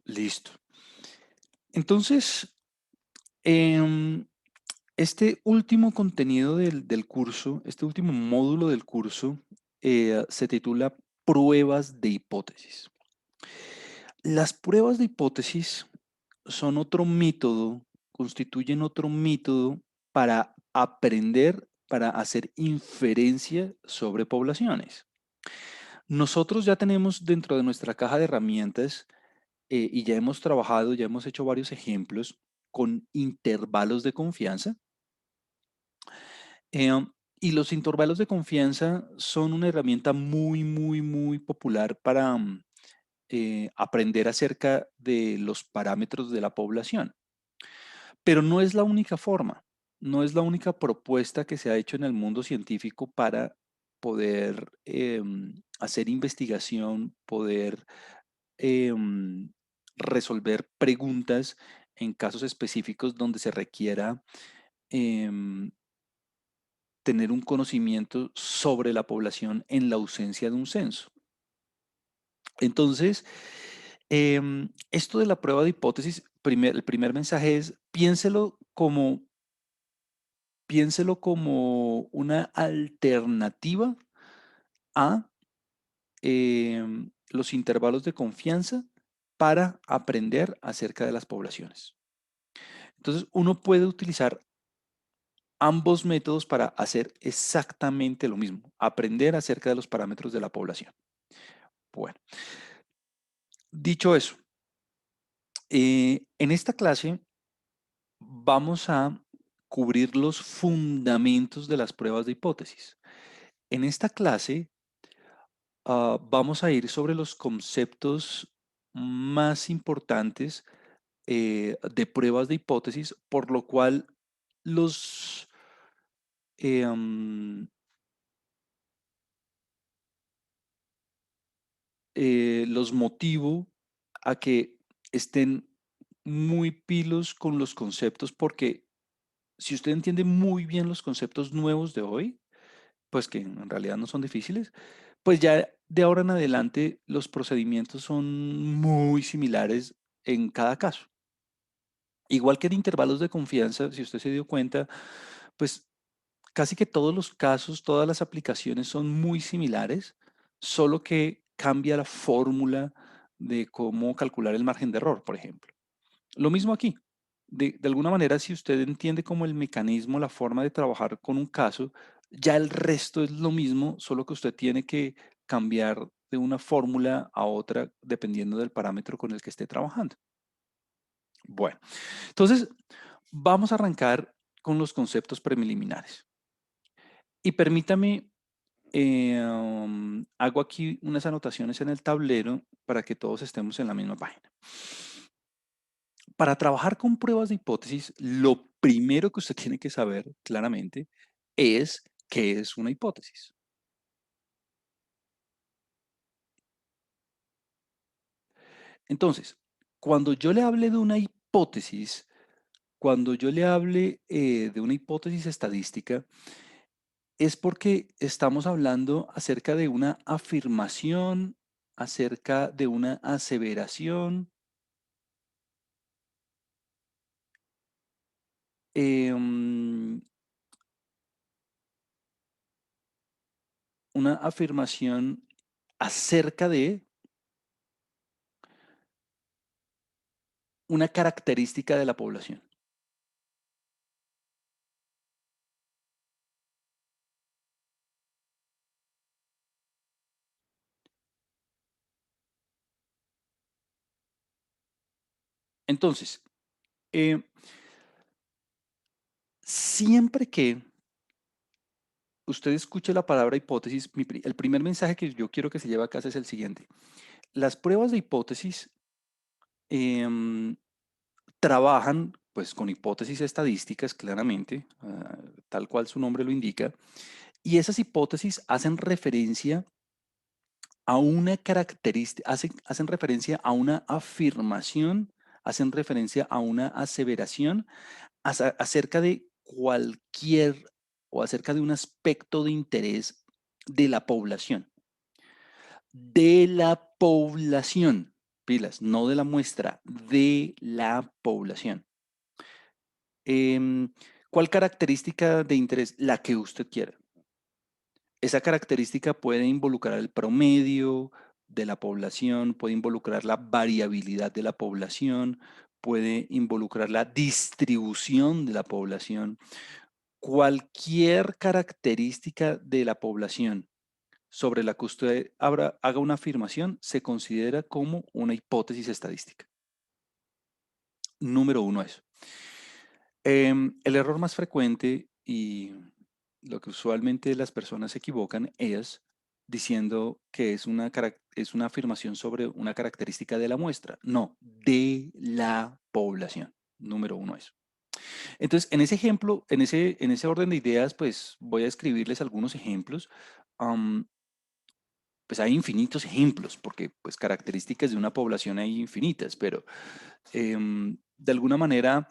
Listo. Entonces, em, este último contenido del curso, este último módulo del curso, se titula Pruebas de hipótesis. Las pruebas de hipótesis son otro método, constituyen otro método para aprender, para hacer inferencia sobre poblaciones. Nosotros ya tenemos dentro de nuestra caja de herramientas y ya hemos trabajado, ya hemos hecho varios ejemplos con intervalos de confianza. Y los intervalos de confianza son una herramienta muy popular para aprender acerca de los parámetros de la población. Pero no es la única forma, no es la única propuesta que se ha hecho en el mundo científico para poder hacer investigación, poder em, resolver preguntas en casos específicos donde se requiera em, tener un conocimiento sobre la población en la ausencia de un censo. Entonces, esto de la prueba de hipótesis, el primer mensaje es piénselo como una alternativa a los intervalos de confianza para aprender acerca de las poblaciones. Entonces, uno puede utilizar ambos métodos para hacer exactamente lo mismo, aprender acerca de los parámetros de la población. Bueno, dicho eso, en esta clase vamos a cubrir los fundamentos de las pruebas de hipótesis. En esta clase vamos a ir sobre los conceptos más importantes de pruebas de hipótesis, por lo cual los, eh, am, los motivo a que estén muy pilos con los conceptos, porque si usted entiende muy bien los conceptos nuevos de hoy, pues que en realidad no son difíciles, pues ya de ahora en adelante los procedimientos son muy similares en cada caso. Igual que en intervalos de confianza, si usted se dio cuenta, pues casi que todos los casos, todas las aplicaciones son muy similares, solo que cambia la fórmula de cómo calcular el margen de error, por ejemplo. Lo mismo aquí. De alguna manera, si usted entiende como el mecanismo, la forma de trabajar con un caso, ya el resto es lo mismo, solo que usted tiene que cambiar de una fórmula a otra dependiendo del parámetro con el que esté trabajando. Bueno, entonces vamos a arrancar con los conceptos preliminares. Y permítame, hago aquí unas anotaciones en el tablero para que todos estemos en la misma página. Para trabajar con pruebas de hipótesis, lo primero que usted tiene que saber claramente es qué es una hipótesis. Entonces, cuando yo le hable de una hipótesis, cuando yo le hable de una hipótesis estadística, es porque estamos hablando acerca de una afirmación, acerca de una aseveración, em, una afirmación acerca de una característica de la población. Entonces, eh, siempre que usted escuche la palabra hipótesis, el primer mensaje que yo quiero que se lleve a casa es el siguiente. Las pruebas de hipótesis em, trabajan pues con hipótesis estadísticas, claramente, tal cual su nombre lo indica, y esas hipótesis hacen referencia a una característica, hacen referencia a una afirmación, hacen referencia a una aseveración acerca de cualquier o acerca de un aspecto de interés de la población. De la población. pilas, no de la muestra, de la población. Em, ¿Cuál característica de interés? La que usted quiera. Esa característica puede involucrar el promedio de la población, puede involucrar la variabilidad de la población, puede involucrar la distribución de la población. Cualquier característica de la población sobre la que usted haga una afirmación se considera como una hipótesis estadística. Número uno eso. El error más frecuente y lo que usualmente las personas se equivocan es diciendo que es una afirmación sobre una característica de la muestra. No, de la población. Número uno eso. Entonces, en ese ejemplo, en ese orden de ideas, pues voy a escribirles algunos ejemplos. Am, pues hay infinitos ejemplos, porque pues características de una población hay infinitas, pero de alguna manera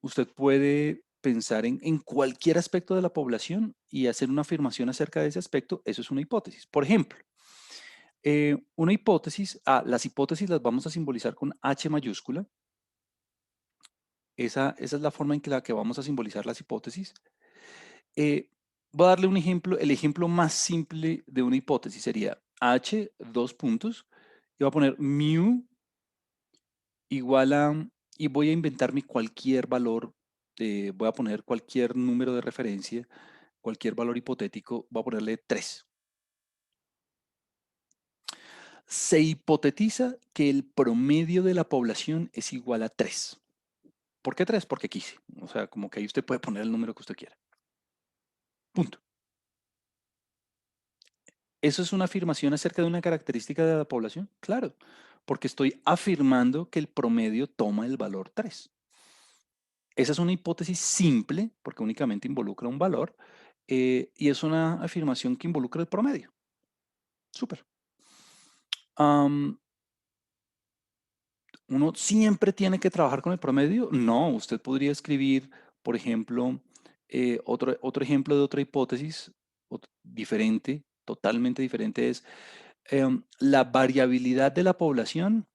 usted puede pensar en cualquier aspecto de la población y hacer una afirmación acerca de ese aspecto. Eso es una hipótesis. Por ejemplo, una hipótesis, las hipótesis las vamos a simbolizar con H mayúscula. Esa es la forma en que la que vamos a simbolizar las hipótesis. Voy a darle un ejemplo. El ejemplo más simple de una hipótesis sería H, dos puntos, y voy a poner mu igual a, y voy a inventarme cualquier valor, voy a poner cualquier número de referencia, cualquier valor hipotético, voy a ponerle 3. Se hipotetiza que el promedio de la población es igual a 3. ¿Por qué 3? Porque quise. O sea, como que ahí usted puede poner el número que usted quiera. Punto. ¿Eso es una afirmación acerca de una característica de la población? Claro, porque estoy afirmando que el promedio toma el valor 3. Esa es una hipótesis simple, porque únicamente involucra un valor, y es una afirmación que involucra el promedio. Súper. ¿Uno siempre tiene que trabajar con el promedio? No, usted podría escribir, por ejemplo, otro ejemplo de otra hipótesis diferente, totalmente diferente, es la variabilidad de la población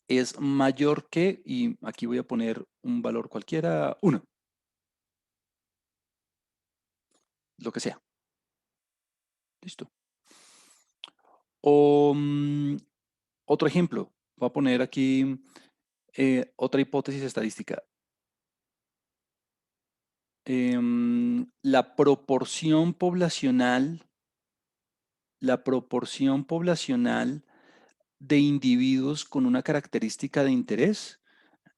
es mayor que, y aquí voy a poner un valor cualquiera, 1, lo que sea. Listo. O otro ejemplo, voy a poner aquí otra hipótesis estadística. La proporción poblacional de individuos con una característica de interés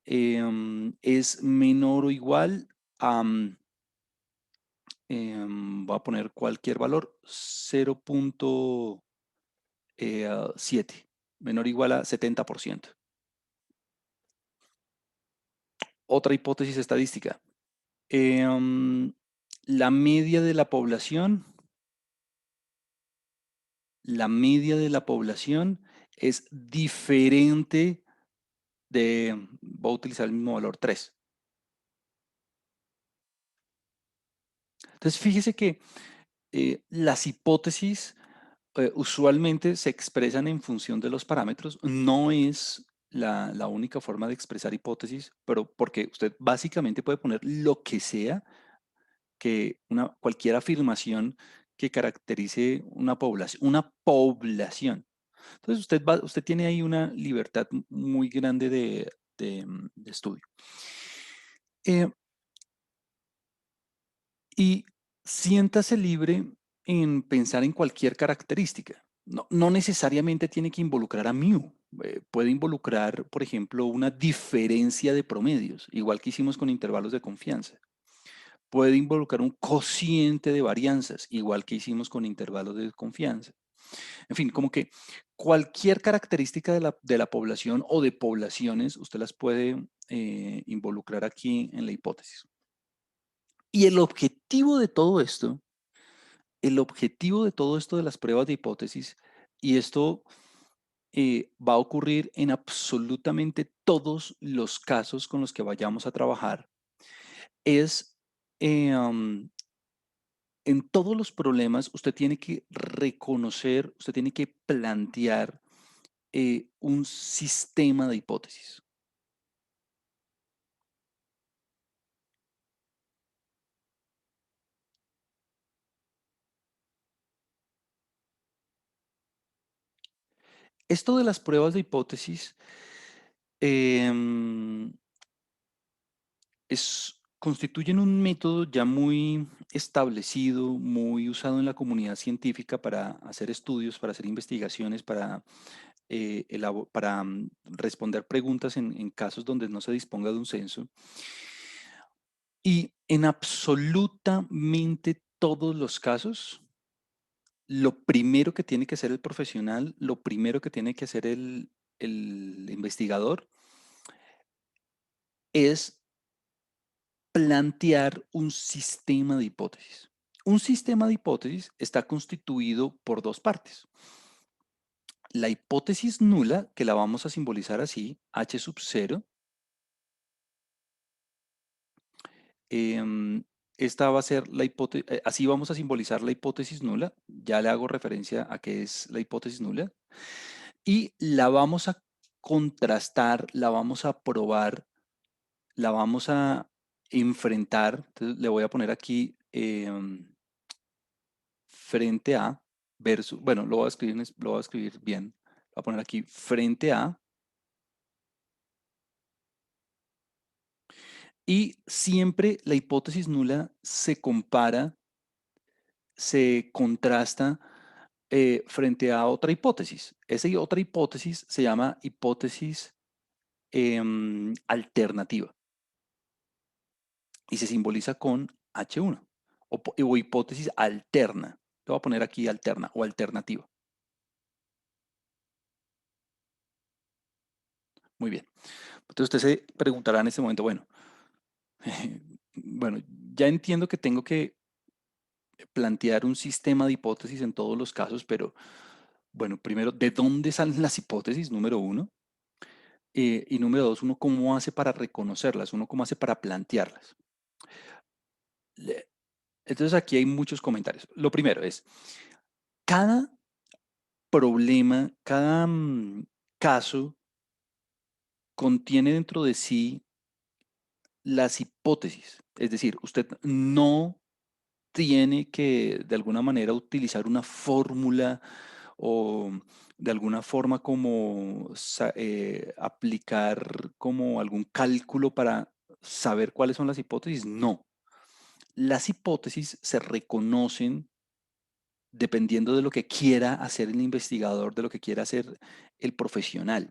es menor o igual a, voy a poner cualquier valor, 0.7, menor o igual a 70%. Otra hipótesis estadística. La media de la población, es diferente voy a utilizar el mismo valor 3. Entonces, fíjese que las hipótesis usualmente se expresan en función de los parámetros. No es la única forma de expresar hipótesis, pero porque usted básicamente puede poner lo que sea, cualquier afirmación que caracterice una población. Una población. Entonces, usted tiene ahí una libertad muy grande de estudio. Eh, Y siéntase libre en pensar en cualquier característica. No necesariamente tiene que involucrar a mu. Puede involucrar, por ejemplo, una diferencia de promedios, igual que hicimos con intervalos de confianza. Puede involucrar un cociente de varianzas, igual que hicimos con intervalos de confianza. En fin, como que cualquier característica de la población o de poblaciones, usted las puede involucrar aquí en la hipótesis. Y el objetivo de todo esto de las pruebas de hipótesis, y esto va a ocurrir en absolutamente todos los casos con los que vayamos a trabajar, es en todos los problemas usted tiene que reconocer, usted tiene que plantear un sistema de hipótesis. Esto de las pruebas de hipótesis em, constituyen un método ya muy establecido, muy usado en la comunidad científica para hacer estudios, para hacer investigaciones, para responder preguntas en casos donde no se disponga de un censo. Y en absolutamente todos los casos, lo primero que tiene que hacer el profesional, lo primero que tiene que hacer el investigador es plantear un sistema de hipótesis. Un sistema de hipótesis está constituido por dos partes. La hipótesis nula, que la vamos a simbolizar así, H sub 0. Esta va a ser la hipótesis, así vamos a simbolizar la hipótesis nula. Ya le hago referencia a qué es la hipótesis nula. Y la vamos a contrastar, la vamos a probar, la vamos a enfrentar. Entonces le voy a poner aquí frente a versus, bueno, lo voy a escribir bien. Lo voy a poner aquí frente a, y siempre la hipótesis nula se compara, se contrasta frente a otra hipótesis. Esa otra hipótesis se llama hipótesis alternativa y se simboliza con H1 o hipótesis alterna. Te voy a poner aquí alterna o alternativa. Muy bien. Entonces usted se preguntará en este momento, bueno, bueno, ya entiendo que tengo que plantear un sistema de hipótesis en todos los casos, pero bueno, primero, ¿de dónde salen las hipótesis? Número uno. Y número dos, uno cómo hace para reconocerlas, uno cómo hace para plantearlas. Entonces aquí hay muchos comentarios. Lo primero es, cada problema, cada caso contiene dentro de sí las hipótesis. Es decir, usted no tiene que de alguna manera utilizar una fórmula o de alguna forma como aplicar como algún cálculo para saber cuáles son las hipótesis. No, las hipótesis se reconocen dependiendo de lo que quiera hacer el investigador, de lo que quiera hacer el profesional.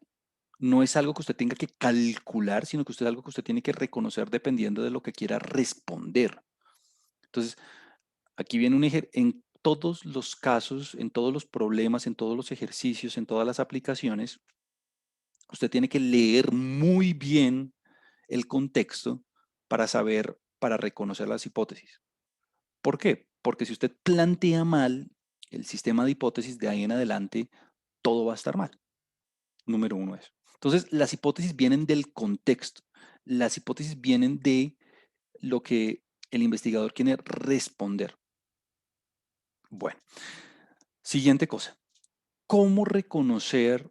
No es algo que usted tenga que calcular, sino que usted es algo que usted tiene que reconocer dependiendo de lo que quiera responder. Entonces, aquí viene un ejemplo, en todos los casos, en todos los problemas, en todos los ejercicios, en todas las aplicaciones, usted tiene que leer muy bien el contexto para saber, para reconocer las hipótesis. ¿Por qué? Porque si usted plantea mal el sistema de hipótesis de ahí en adelante, todo va a estar mal. Número uno es. Entonces, las hipótesis vienen del contexto. Las hipótesis vienen de lo que el investigador quiere responder. Bueno, siguiente cosa. ¿Cómo reconocer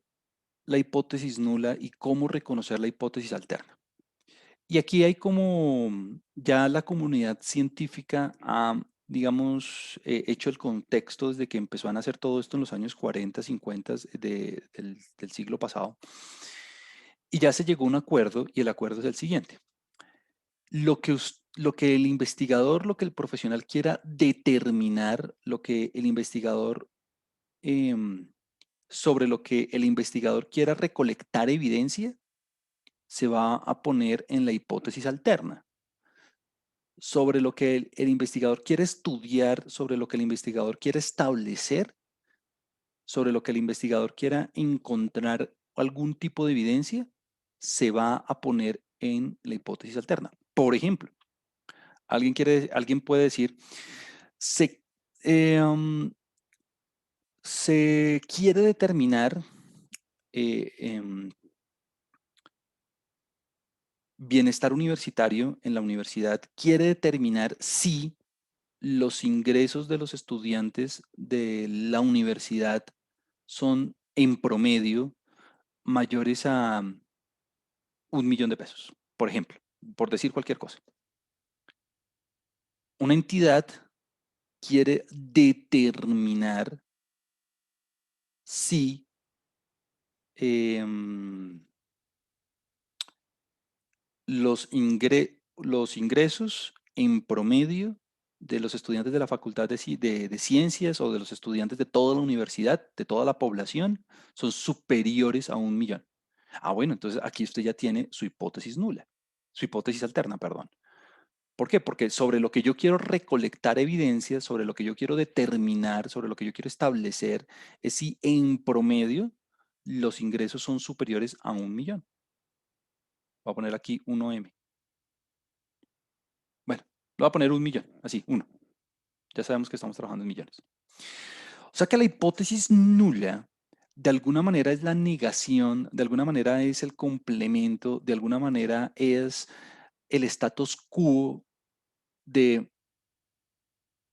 la hipótesis nula y cómo reconocer la hipótesis alterna? Y aquí hay como ya la comunidad científica ha, digamos, hecho el contexto desde que empezó a nacer todo esto en los años 40, 50 del siglo pasado. Y ya se llegó a un acuerdo y el acuerdo es el siguiente. Lo que el investigador, lo que el profesional quiera determinar, lo que el investigador, em, sobre lo que el investigador quiera recolectar evidencia, se va a poner en la hipótesis alterna. Sobre lo que el investigador quiere estudiar, sobre lo que el investigador quiere establecer, sobre lo que el investigador quiera encontrar algún tipo de evidencia, se va a poner en la hipótesis alterna. Por ejemplo, alguien puede decir, se, um, se quiere determinar bienestar universitario en la universidad, quiere determinar si los ingresos de los estudiantes de la universidad son en promedio mayores a 1 millón de pesos, por ejemplo, por decir cualquier cosa. Una entidad quiere determinar si em, los ingresos en promedio de los estudiantes de la Facultad de Ciencias o de los estudiantes de toda la universidad, de toda la población, son superiores a 1 millón. Ah, bueno, entonces aquí usted ya tiene su hipótesis nula, su hipótesis alterna, perdón. ¿Por qué? Porque sobre lo que yo quiero recolectar evidencias, sobre lo que yo quiero determinar, sobre lo que yo quiero establecer, es si en promedio los ingresos son superiores a 1 millón. Voy a poner aquí 1M. Bueno, lo voy a poner 1 millón, así, uno. Ya sabemos que estamos trabajando en millones. O sea que la hipótesis nula, de alguna manera es la negación, de alguna manera es el complemento, de alguna manera es el status quo de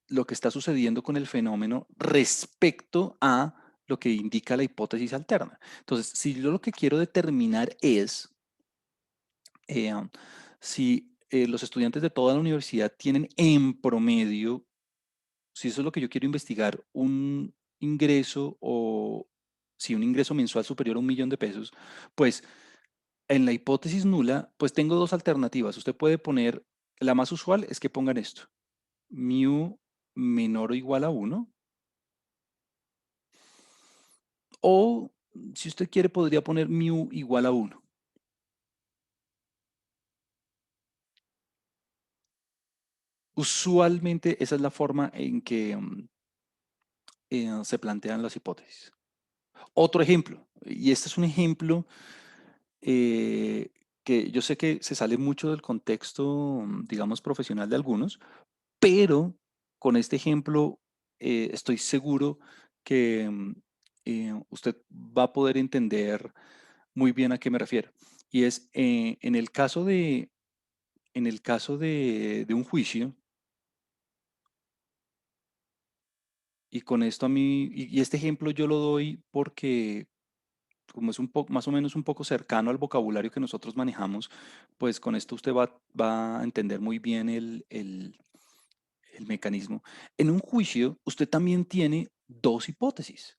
lo que está sucediendo con el fenómeno respecto a lo que indica la hipótesis alterna. Entonces, si yo lo que quiero determinar es eh, si los estudiantes de toda la universidad tienen en promedio, si eso es lo que yo quiero investigar, un ingreso o si un ingreso mensual superior a 1 millón de pesos, pues en la hipótesis nula, pues tengo dos alternativas. Usted puede poner, la más usual es que pongan esto, mu menor o igual a 1, o si usted quiere podría poner mu igual a 1. Usualmente esa es la forma en que se plantean las hipótesis. Otro ejemplo, y este es un ejemplo eh, que yo sé que se sale mucho del contexto, digamos, profesional de algunos, pero con este ejemplo estoy seguro que usted va a poder entender muy bien a qué me refiero. Y es en el caso de un juicio, y con esto a mí, y este ejemplo yo lo doy porque como es un poco, más o menos un poco cercano al vocabulario que nosotros manejamos, pues con esto usted va a entender muy bien el mecanismo. En un juicio, usted también tiene dos hipótesis.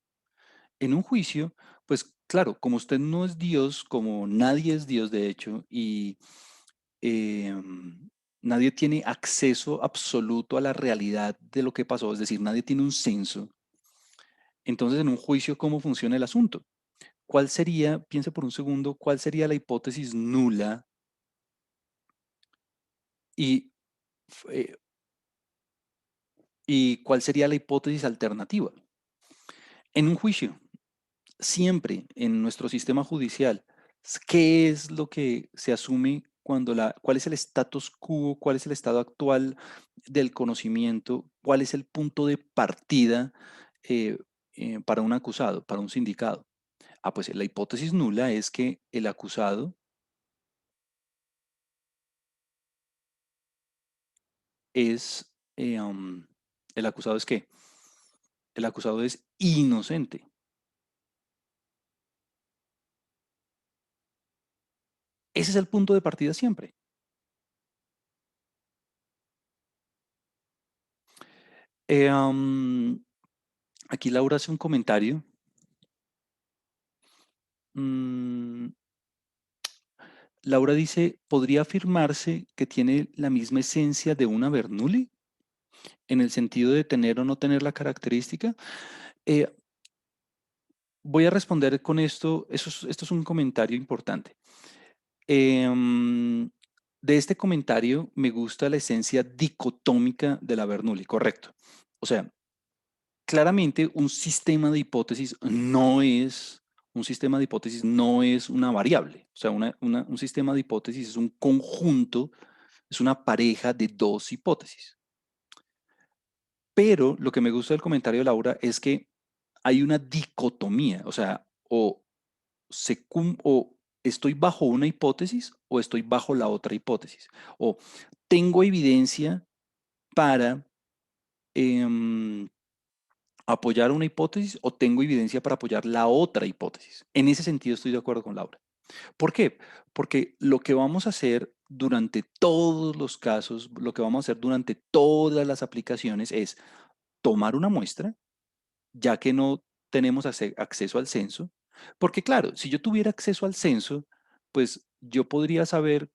En un juicio, pues claro, como usted no es Dios, como nadie es Dios de hecho, y nadie tiene acceso absoluto a la realidad de lo que pasó, es decir, nadie tiene un censo. Entonces, en un juicio, ¿cómo funciona el asunto? ¿Cuál sería, piense por un segundo, cuál sería la hipótesis nula y, eh, y cuál sería la hipótesis alternativa? En un juicio, siempre en nuestro sistema judicial, ¿qué es lo que se asume cuál es el status quo, cuál es el estado actual del conocimiento, cuál es el punto de partida eh, para un acusado, para un sindicado? Ah, pues la hipótesis nula es que el acusado es, el acusado es qué? El acusado es inocente. Ese es el punto de partida siempre. Eh, am, aquí Laura hace un comentario. Mm, Laura dice, ¿podría afirmarse que tiene la misma esencia de una Bernoulli en el sentido de tener o no tener la característica? Eh, voy a responder con esto. Esto es un comentario importante. Em, de este comentario me gusta la esencia dicotómica de la Bernoulli, correcto. O sea, claramente un sistema de hipótesis no es una variable. O sea, un sistema de hipótesis es un conjunto, es una pareja de dos hipótesis. Pero lo que me gusta del comentario de Laura es que hay una dicotomía, o sea, o estoy bajo una hipótesis o estoy bajo la otra hipótesis. O tengo evidencia para em, apoyar una hipótesis o tengo evidencia para apoyar la otra hipótesis. En ese sentido estoy de acuerdo con Laura. ¿Por qué? Porque lo que vamos a hacer durante todos los casos, lo que vamos a hacer durante todas las aplicaciones es tomar una muestra, ya que no tenemos acceso al censo, porque claro, si yo tuviera acceso al censo, pues yo podría saber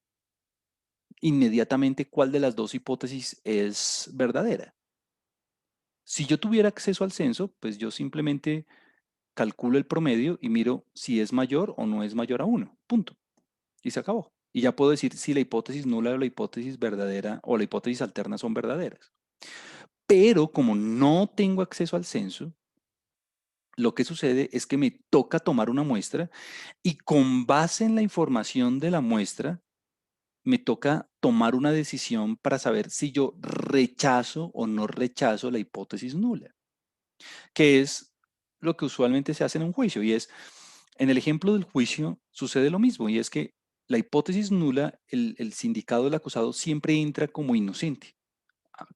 inmediatamente cuál de las dos hipótesis es verdadera. Si yo tuviera acceso al censo, pues yo simplemente calculo el promedio y miro si es mayor o no es mayor a uno. Punto. Y se acabó. Y ya puedo decir si la hipótesis nula o la hipótesis verdadera o la hipótesis alterna son verdaderas. Pero como no tengo acceso al censo, lo que sucede es que me toca tomar una muestra y con base en la información de la muestra, me toca tomar una decisión para saber si yo rechazo o no rechazo la hipótesis nula, que es lo que usualmente se hace en un juicio. Y es, en el ejemplo del juicio sucede lo mismo, y es que la hipótesis nula, el sindicado del acusado siempre entra como inocente,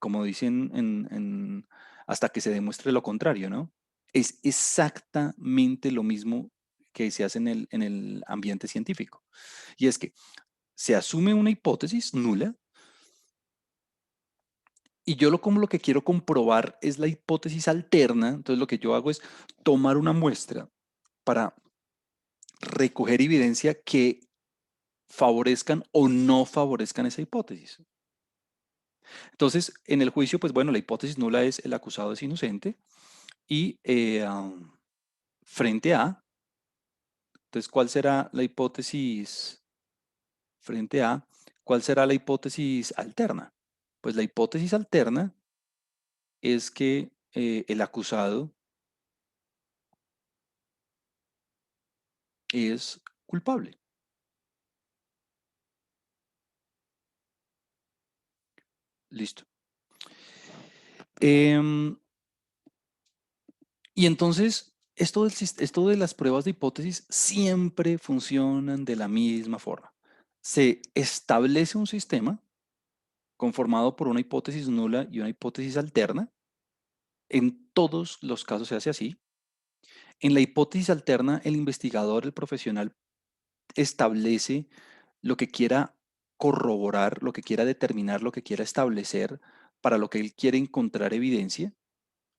como dicen hasta que se demuestre lo contrario, ¿no? Es exactamente lo mismo que se hace en el ambiente científico. Y es que se asume una hipótesis nula y yo como lo que quiero comprobar es la hipótesis alterna. Entonces lo que yo hago es tomar una muestra para recoger evidencia que favorezcan o no favorezcan esa hipótesis. Entonces, en el juicio, pues bueno, la hipótesis nula es el acusado es inocente y frente a, entonces, ¿cuál será la hipótesis frente a? ¿Cuál será la hipótesis alterna? Pues la hipótesis alterna es que el acusado es culpable. Listo. Em, y entonces, esto de las pruebas de hipótesis siempre funcionan de la misma forma. Se establece un sistema conformado por una hipótesis nula y una hipótesis alterna. En todos los casos se hace así. En la hipótesis alterna, el investigador, el profesional, establece lo que quiera corroborar, lo que quiera determinar, lo que quiera establecer, para lo que él quiere encontrar evidencia.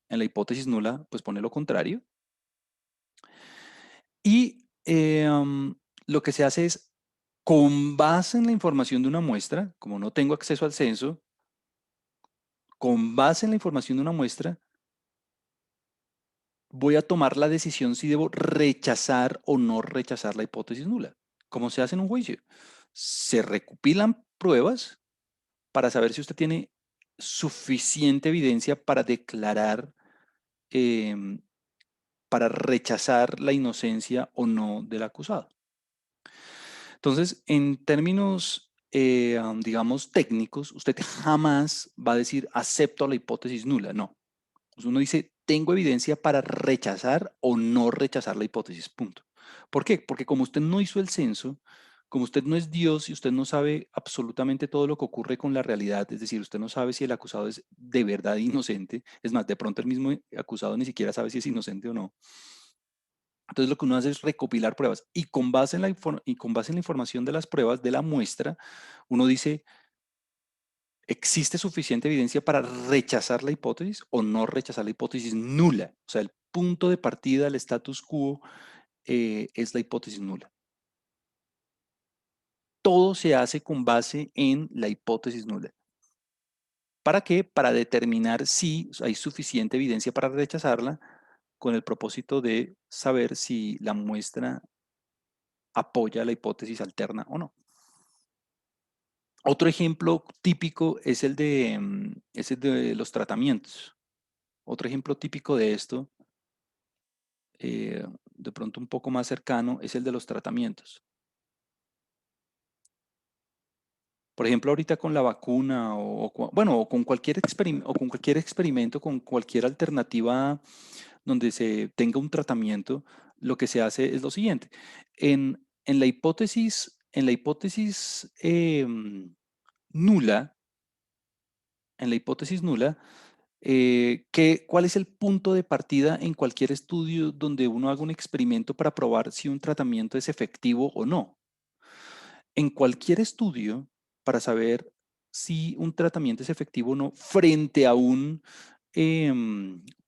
En la hipótesis nula, pues pone lo contrario. Y lo que se hace es, con base en la información de una muestra, como no tengo acceso al censo, con base en la información de una muestra, voy a tomar la decisión si debo rechazar o no rechazar la hipótesis nula. ¿Cómo se hace en un juicio? Se recopilan pruebas para saber si usted tiene suficiente evidencia para declarar, em, para rechazar la inocencia o no del acusado. Entonces, en términos, digamos, técnicos, usted jamás va a decir acepto la hipótesis nula. No. Pues uno dice, tengo evidencia para rechazar o no rechazar la hipótesis, punto. ¿Por qué? Porque como usted no hizo el censo, como usted no es Dios y usted no sabe absolutamente todo lo que ocurre con la realidad, es decir, usted no sabe si el acusado es de verdad inocente, es más, de pronto el mismo acusado ni siquiera sabe si es inocente o no. Entonces lo que uno hace es recopilar pruebas y con base en y con base en la información de las pruebas de la muestra, uno dice, ¿existe suficiente evidencia para rechazar la hipótesis o no rechazar la hipótesis nula? O sea, el punto de partida, el status quo, es la hipótesis nula. Todo se hace con base en la hipótesis nula. ¿Para qué? Para determinar si hay suficiente evidencia para rechazarla con el propósito de saber si la muestra apoya la hipótesis alterna o no. Otro ejemplo típico es el de los tratamientos. Otro ejemplo típico de esto, de pronto un poco más cercano, es el de los tratamientos. Por ejemplo, ahorita con la vacuna bueno, o con cualquier experimento, con cualquier alternativa donde se tenga un tratamiento, lo que se hace es lo siguiente. En la hipótesis nula, en la hipótesis nula, ¿Cuál es el punto de partida en cualquier estudio donde uno haga un experimento para probar si un tratamiento es efectivo o no? En cualquier estudio, para saber si un tratamiento es efectivo o no frente a un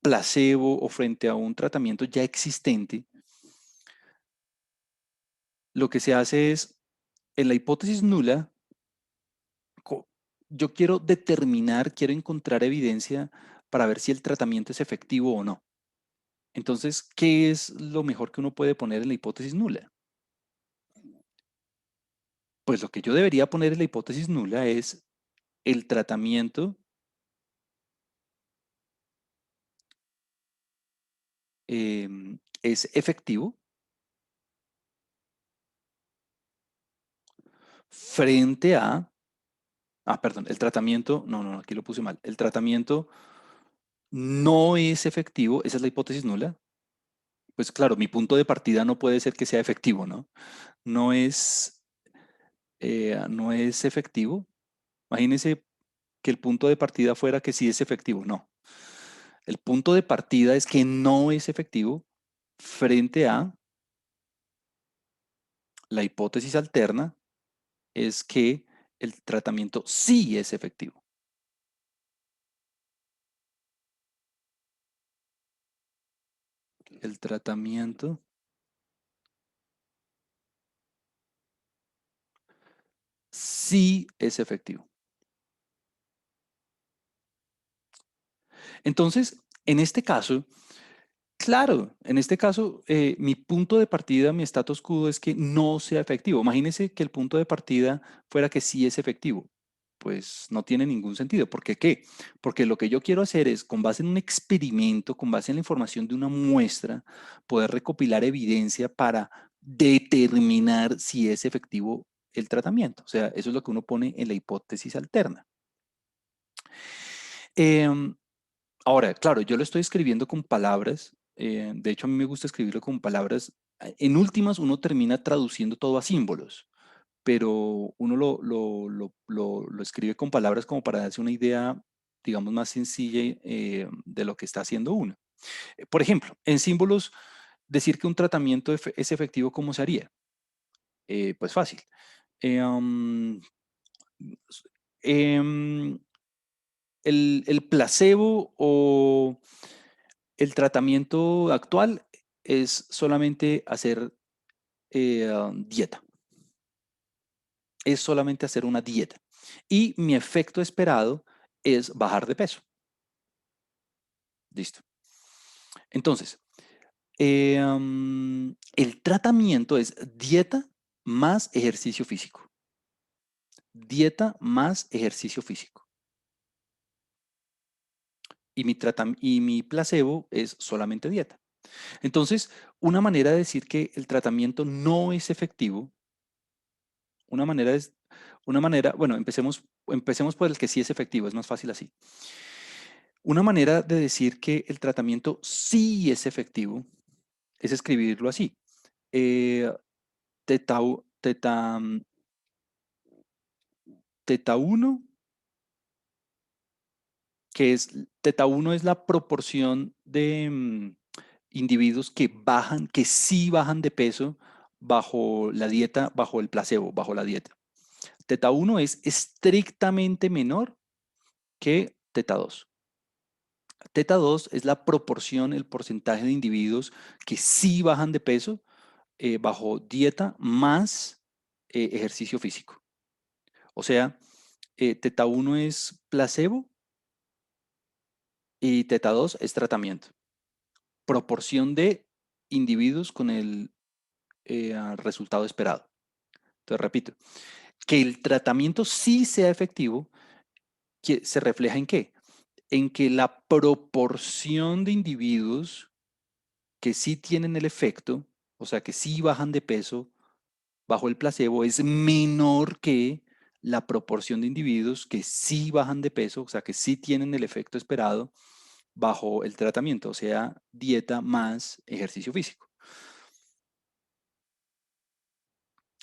placebo o frente a un tratamiento ya existente, lo que se hace es, en la hipótesis nula, yo quiero determinar, quiero encontrar evidencia para ver si el tratamiento es efectivo o no. Entonces, ¿qué es lo mejor que uno puede poner en la hipótesis nula? Pues lo que yo debería poner en la hipótesis nula es el tratamiento es efectivo frente a, perdón, el tratamiento, no, aquí lo puse mal, el tratamiento no es efectivo, esa es la hipótesis nula. Pues claro, mi punto de partida no puede ser que sea efectivo, ¿no? No es, no es efectivo. Imagínense que el punto de partida fuera que sí es efectivo, no. El punto de partida es que no es efectivo frente a la hipótesis alterna, es que el tratamiento sí es efectivo. El tratamiento sí es efectivo. Entonces, en este caso, claro, en este caso, mi punto de partida, mi status quo es que no sea efectivo. Imagínense que el punto de partida fuera que sí es efectivo. Pues no tiene ningún sentido. ¿Por qué qué? Porque lo que yo quiero hacer es, con base en un experimento, con base en la información de una muestra, poder recopilar evidencia para determinar si es efectivo el tratamiento. O sea, eso es lo que uno pone en la hipótesis alterna. Em, Ahora, claro, yo lo estoy escribiendo con palabras. De hecho, a mí me gusta escribirlo con palabras. En últimas, uno termina traduciendo todo a símbolos, pero uno lo escribe con palabras como para darse una idea, digamos, más sencilla de lo que está haciendo uno. Por ejemplo, en símbolos, decir que un tratamiento es efectivo, ¿cómo se haría? Pues fácil. Eh, um, em, el placebo o el tratamiento actual es solamente hacer dieta, es solamente hacer una dieta. Y mi efecto esperado es bajar de peso. Listo. Entonces, el tratamiento es dieta más ejercicio físico. Dieta más ejercicio físico. Y mi placebo es solamente dieta. Entonces, una manera de decir que el tratamiento no es efectivo, una manera es, bueno, empecemos por el que sí es efectivo, es más fácil así. Una manera de decir que el tratamiento sí es efectivo es escribirlo así. Eh, teta, teta, teta 1, que es, teta 1 es la proporción de individuos que bajan, que sí bajan de peso bajo la dieta, bajo el placebo, bajo la dieta. Teta 1 es estrictamente menor que teta 2. Teta 2 es la proporción, el porcentaje de individuos que sí bajan de peso bajo dieta más ejercicio físico. O sea, teta 1 es placebo y teta 2 es tratamiento. Proporción de individuos con el resultado esperado. Entonces, repito, que el tratamiento sí sea efectivo, que se refleja en qué? En que la proporción de individuos que sí tienen el efecto, o sea, que sí bajan de peso bajo el placebo, es menor que la proporción de individuos que sí bajan de peso, o sea, que sí tienen el efecto esperado bajo el tratamiento, o sea, dieta más ejercicio físico.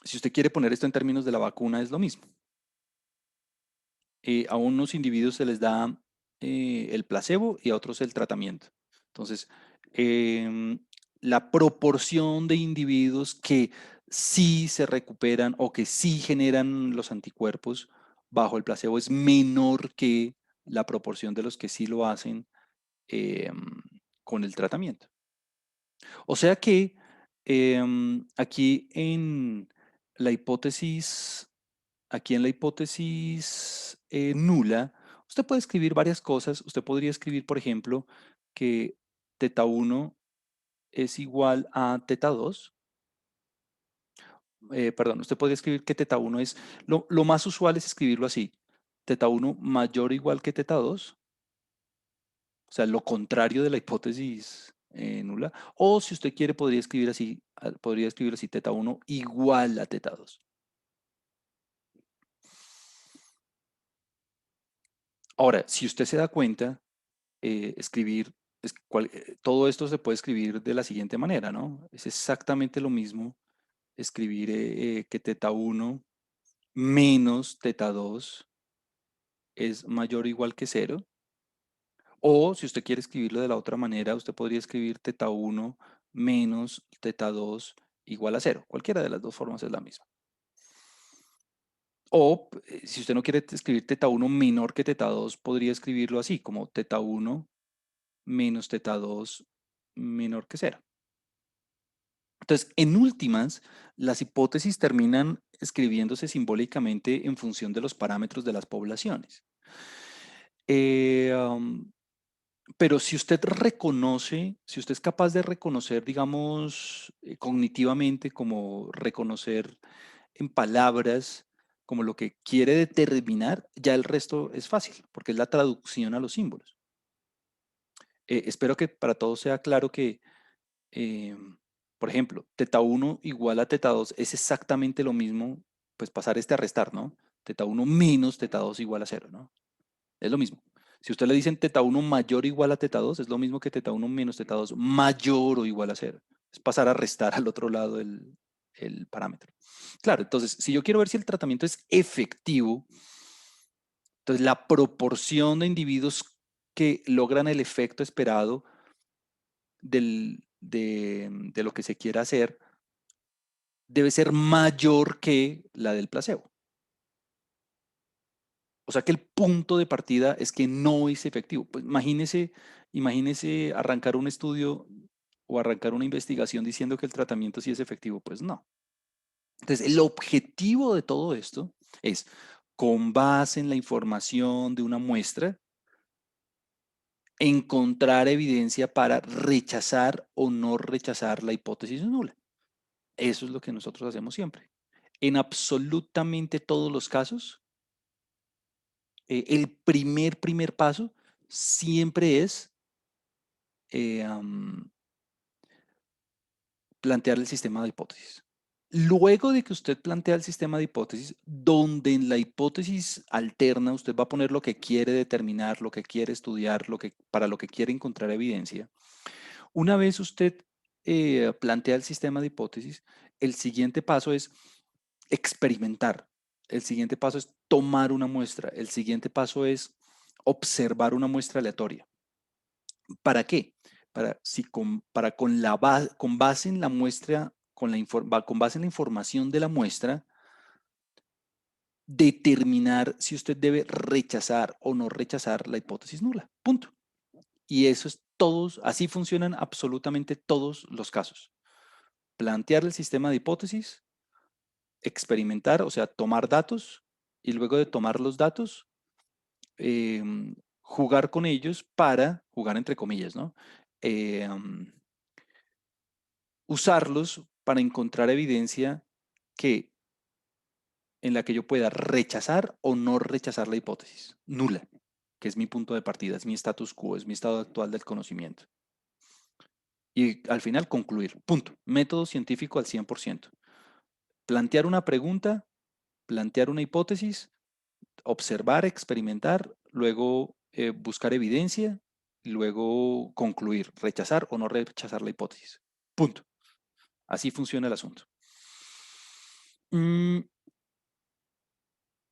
Si usted quiere poner esto en términos de la vacuna, es lo mismo. A unos individuos se les da el placebo y a otros el tratamiento. Entonces, em, la proporción de individuos que sí se recuperan o que sí generan los anticuerpos bajo el placebo es menor que la proporción de los que sí lo hacen em, con el tratamiento. O sea que aquí en la hipótesis, aquí en la hipótesis nula, usted puede escribir varias cosas. Usted podría escribir, por ejemplo, que teta 1 es igual a teta 2. Perdón, usted podría escribir que teta 1 es, lo más usual es escribirlo así, teta 1 mayor o igual que teta 2, o sea, lo contrario de la hipótesis nula. O si usted quiere, podría escribir así, teta 1 igual a teta 2. Ahora, si usted se da cuenta, escribir, todo esto se puede escribir de la siguiente manera, ¿no? Es exactamente lo mismo escribir que teta 1 menos teta 2 es mayor o igual que cero. O si usted quiere escribirlo de la otra manera, usted podría escribir teta 1 menos teta 2 igual a cero. Cualquiera de las dos formas es la misma. O si usted no quiere escribir teta 1 menor que teta 2, podría escribirlo así, como teta 1 menos teta 2 menor que cero. Entonces, en últimas, las hipótesis terminan escribiéndose simbólicamente en función de los parámetros de las poblaciones. Eh, um, pero si usted reconoce, si usted es capaz de reconocer, digamos, cognitivamente, como reconocer en palabras, como lo que quiere determinar, ya el resto es fácil, porque es la traducción a los símbolos. Espero que para todos sea claro que eh, por ejemplo, teta 1 igual a teta 2 es exactamente lo mismo, pues pasar este a restar, ¿no? Teta 1 menos teta 2 igual a cero, ¿no? Es lo mismo. Si usted le dicen teta 1 mayor o igual a teta 2, es lo mismo que teta 1 menos teta 2 mayor o igual a cero. Es pasar a restar al otro lado el parámetro. Claro, entonces, si yo quiero ver si el tratamiento es efectivo, entonces la proporción de individuos que logran el efecto esperado de lo que se quiera hacer debe ser mayor que la del placebo. O sea que el punto de partida es que no es efectivo. Pues imagínese arrancar un estudio o arrancar una investigación diciendo que el tratamiento sí es efectivo. Pues no. Entonces, el objetivo de todo esto es, con base en la información de una muestra, encontrar evidencia para rechazar o no rechazar la hipótesis nula. Eso es lo que nosotros hacemos siempre. En absolutamente todos los casos, el primer paso siempre es am, plantear el sistema de hipótesis. Luego de que usted plantea el sistema de hipótesis, donde en la hipótesis alterna usted va a poner lo que quiere determinar, lo que quiere estudiar, para lo que quiere encontrar evidencia. Una vez usted plantea el sistema de hipótesis, el siguiente paso es experimentar. El siguiente paso es tomar una muestra. El siguiente paso es observar una muestra aleatoria. ¿Para qué? Para con base en la muestra, con base en la información de la muestra, determinar si usted debe rechazar o no rechazar la hipótesis nula. Punto. Y eso es todos, así funcionan absolutamente todos los casos. Plantear el sistema de hipótesis, experimentar, o sea, tomar datos y luego de tomar los datos, jugar con ellos para, jugar entre comillas, ¿no? Em, Usarlos para encontrar evidencia que en la que yo pueda rechazar o no rechazar la hipótesis nula, que es mi punto de partida, es mi status quo, es mi estado actual del conocimiento. Y al final concluir, punto. Método científico al 100%. Plantear una pregunta, plantear una hipótesis, observar, experimentar, luego buscar evidencia y luego concluir, rechazar o no rechazar la hipótesis. Punto. Así funciona el asunto. Mm,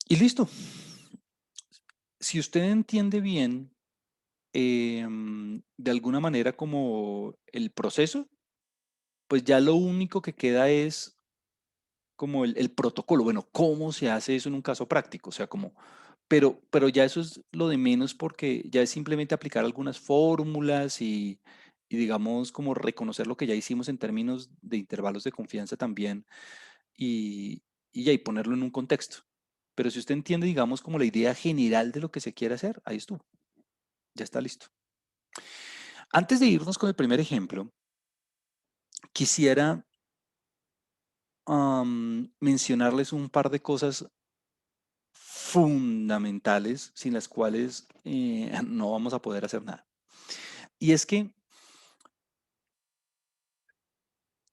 y listo. Si usted entiende bien de alguna manera como el proceso, pues ya lo único que queda es como el protocolo. Bueno, ¿cómo se hace eso en un caso práctico? O sea, como, pero ya eso es lo de menos porque ya es simplemente aplicar algunas fórmulas y digamos como reconocer lo que ya hicimos en términos de intervalos de confianza también y, y ya y ponerlo en un contexto. Pero si usted entiende, digamos, como la idea general de lo que se quiere hacer, ahí estuvo, ya está listo. Antes de irnos con el primer ejemplo, quisiera mencionarles un par de cosas fundamentales sin las cuales no vamos a poder hacer nada. Y es que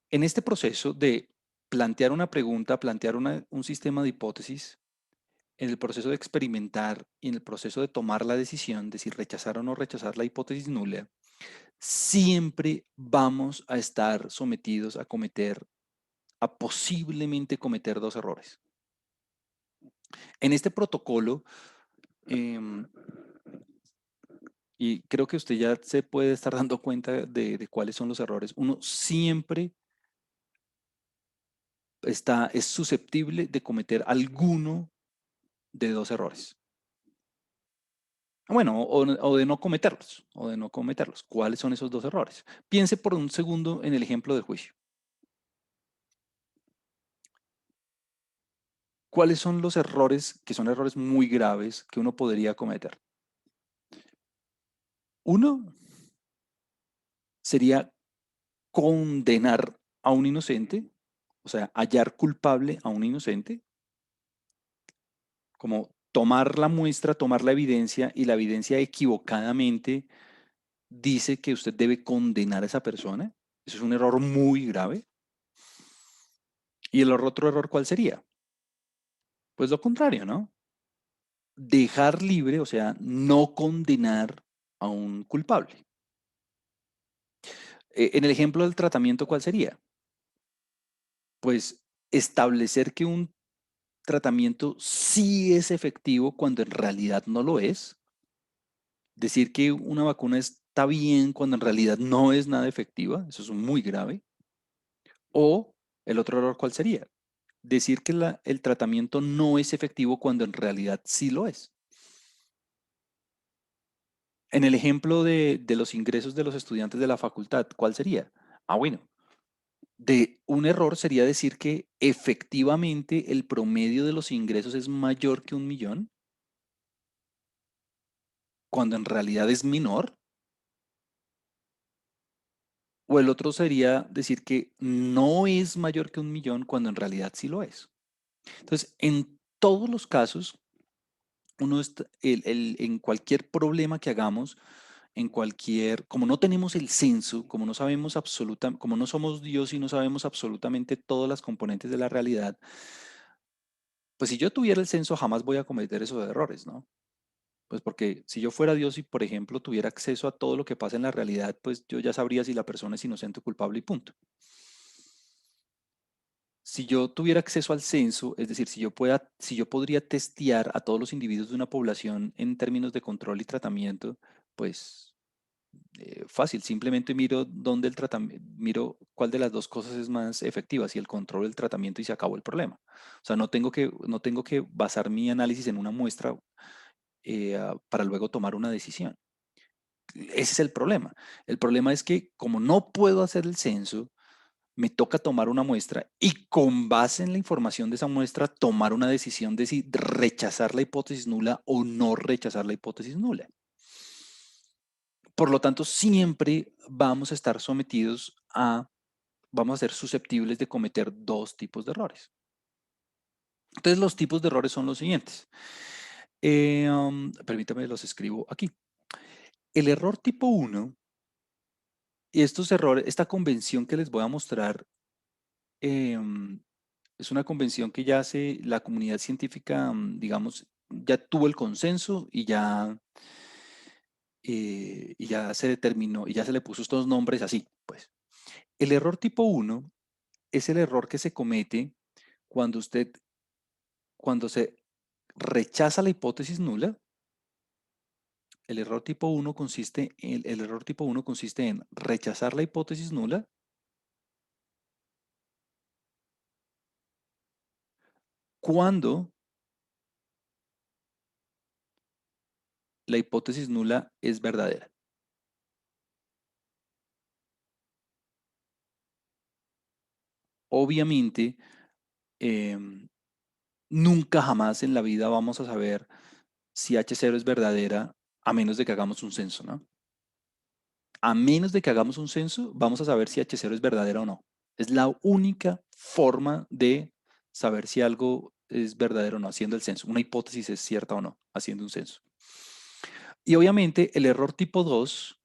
en este proceso de plantear una pregunta, plantear un sistema de hipótesis, en el proceso de experimentar y en el proceso de tomar la decisión de si rechazar o no rechazar la hipótesis nula, siempre vamos a estar sometidos a cometer, a posiblemente cometer dos errores. En este protocolo, em, y creo que usted ya se puede estar dando cuenta de cuáles son los errores, uno siempre es susceptible de cometer alguno de dos errores. Bueno, o de no cometerlos, o de no cometerlos. ¿Cuáles son esos dos errores? Piense por un segundo en el ejemplo del juicio. ¿Cuáles son los errores, que son errores muy graves, que uno podría cometer? Uno sería condenar a un inocente, o sea, hallar culpable a un inocente, como tomar la muestra, tomar la evidencia y la evidencia equivocadamente dice que usted debe condenar a esa persona. Eso es un error muy grave. ¿Y el otro error cuál sería? Pues lo contrario, ¿no? Dejar libre, o sea, no condenar a un culpable. En el ejemplo del tratamiento, ¿cuál sería? Pues establecer que un tratamiento sí es efectivo cuando en realidad no lo es. Decir que una vacuna está bien cuando en realidad no es nada efectiva. Eso es muy grave. O el otro error, ¿cuál sería? Decir que el tratamiento no es efectivo cuando en realidad sí lo es. En el ejemplo de los ingresos de los estudiantes de la facultad, ¿cuál sería? Bueno, de un error sería decir que efectivamente el promedio de los ingresos es mayor que 1.000.000, cuando en realidad es menor. O el otro sería decir que no es mayor que 1.000.000 cuando en realidad sí lo es. Entonces, en todos los casos, en cualquier problema que hagamos, como no tenemos el censo, como no sabemos como no somos Dios y no sabemos absolutamente todas las componentes de la realidad, pues si yo tuviera el censo jamás voy a cometer esos errores, ¿no? Pues porque si yo fuera Dios y, por ejemplo, tuviera acceso a todo lo que pasa en la realidad, pues yo ya sabría si la persona es inocente o culpable y punto. Si yo tuviera acceso al censo, es decir, si yo podría testear a todos los individuos de una población en términos de control y tratamiento, pues fácil, simplemente miro dónde el tratamiento, miro cuál de las dos cosas es más efectiva, si el control o el tratamiento y se acabó el problema. O sea, no tengo que basar mi análisis en una muestra para luego tomar una decisión. Ese es el problema. El problema es que como no puedo hacer el censo, me toca tomar una muestra y con base en la información de esa muestra tomar una decisión de si rechazar la hipótesis nula o no rechazar la hipótesis nula. Por lo tanto, siempre vamos a ser susceptibles de cometer dos tipos de errores. Entonces, los tipos de errores son los siguientes. Permítame, los escribo aquí. El error tipo uno y estos errores, esta convención que les voy a mostrar, em, es una convención que ya hace la comunidad científica, digamos, ya tuvo el consenso y ya se determinó y ya se le puso estos nombres así, pues. El error tipo uno es el error que se comete cuando cuando se rechaza la hipótesis nula El error tipo uno consiste en rechazar la hipótesis nula cuando la hipótesis nula es verdadera. Obviamente, em, nunca jamás en la vida vamos a saber si H0 es verdadera a menos de que hagamos un censo, ¿no? A menos de que hagamos un censo, vamos a saber si H0 es verdadera o no. Es la única forma de saber si algo es verdadero o no, haciendo el censo. Una hipótesis es cierta o no, haciendo un censo. Y obviamente el error tipo 2,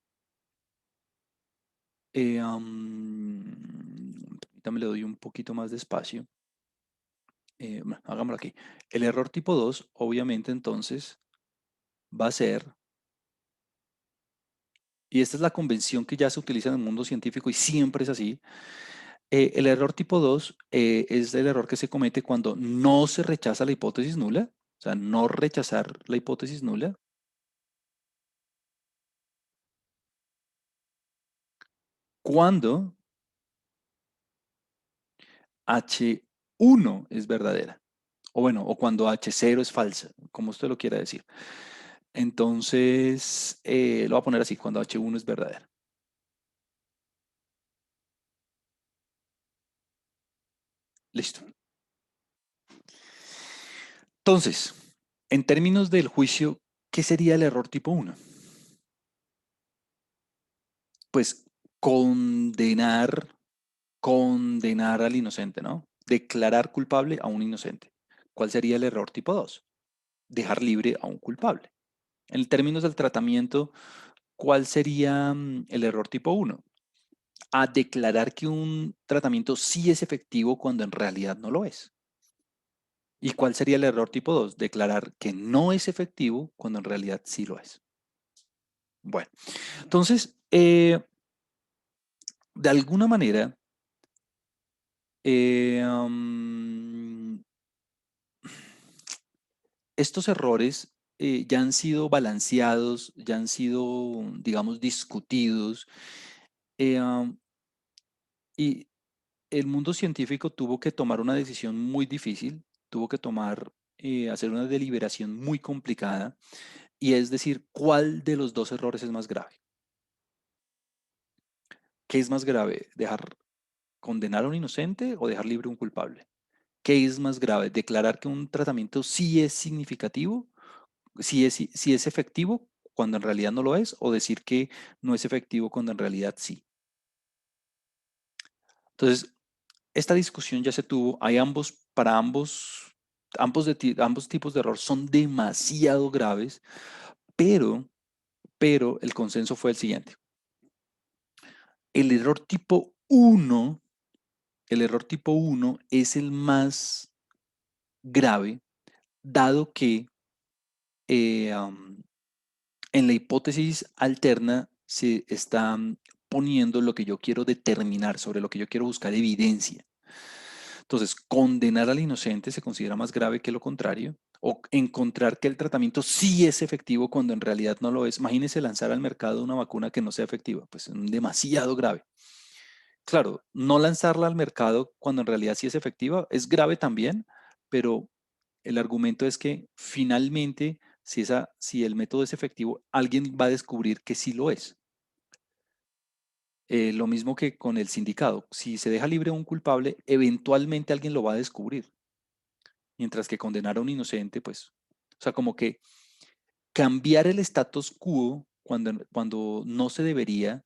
permítame, le doy un poquito más de espacio. Bueno, hagámoslo aquí. El error tipo 2, obviamente, entonces, va a ser, y esta es la convención que ya se utiliza en el mundo científico y siempre es así, el error tipo 2 es el error que se comete cuando no se rechaza la hipótesis nula, o sea, no rechazar la hipótesis nula, cuando H1 es verdadera, o bueno, o cuando H0 es falsa, como usted lo quiera decir. Entonces, lo voy a poner así, cuando H1 es verdadera. Listo. Entonces, en términos del juicio, ¿qué sería el error tipo uno? Pues condenar, condenar al inocente, ¿no? Declarar culpable a un inocente. ¿Cuál sería el error tipo 2? Dejar libre a un culpable. En términos del tratamiento, ¿cuál sería el error tipo uno? A declarar que un tratamiento sí es efectivo cuando en realidad no lo es. ¿Y cuál sería el error tipo 2? Declarar que no es efectivo cuando en realidad sí lo es. Bueno, entonces, de alguna manera, am, estos errores ya han sido balanceados, ya han sido, digamos, discutidos, y el mundo científico tuvo que tomar una decisión muy difícil, tuvo que hacer una deliberación muy complicada, y es decir, ¿cuál de los dos errores es más grave? ¿Qué es más grave? ¿Dejar condenar a un inocente o dejar libre a un culpable? ¿Qué es más grave? ¿Declarar que un tratamiento sí es significativo, sí es efectivo cuando en realidad no lo es, o decir que no es efectivo cuando en realidad sí? Entonces, esta discusión ya se tuvo, hay para ambos tipos de error son demasiado graves, pero, pero el consenso fue el siguiente. El error tipo uno, el error tipo uno es el más grave, dado que eh, um, en la hipótesis alterna se está poniendo lo que yo quiero determinar, sobre lo que yo quiero buscar evidencia. Entonces, condenar al inocente se considera más grave que lo contrario, o encontrar que el tratamiento sí es efectivo cuando en realidad no lo es. Imagínese lanzar al mercado una vacuna que no sea efectiva, pues es demasiado grave. Claro, no lanzarla al mercado cuando en realidad sí es efectiva es grave también, pero el argumento es que finalmente, si el método es efectivo, alguien va a descubrir que sí lo es. Lo mismo que con el sindicado. Si se deja libre a un culpable, eventualmente alguien lo va a descubrir. Mientras que condenar a un inocente, pues, o sea, como que cambiar el status quo cuando no se debería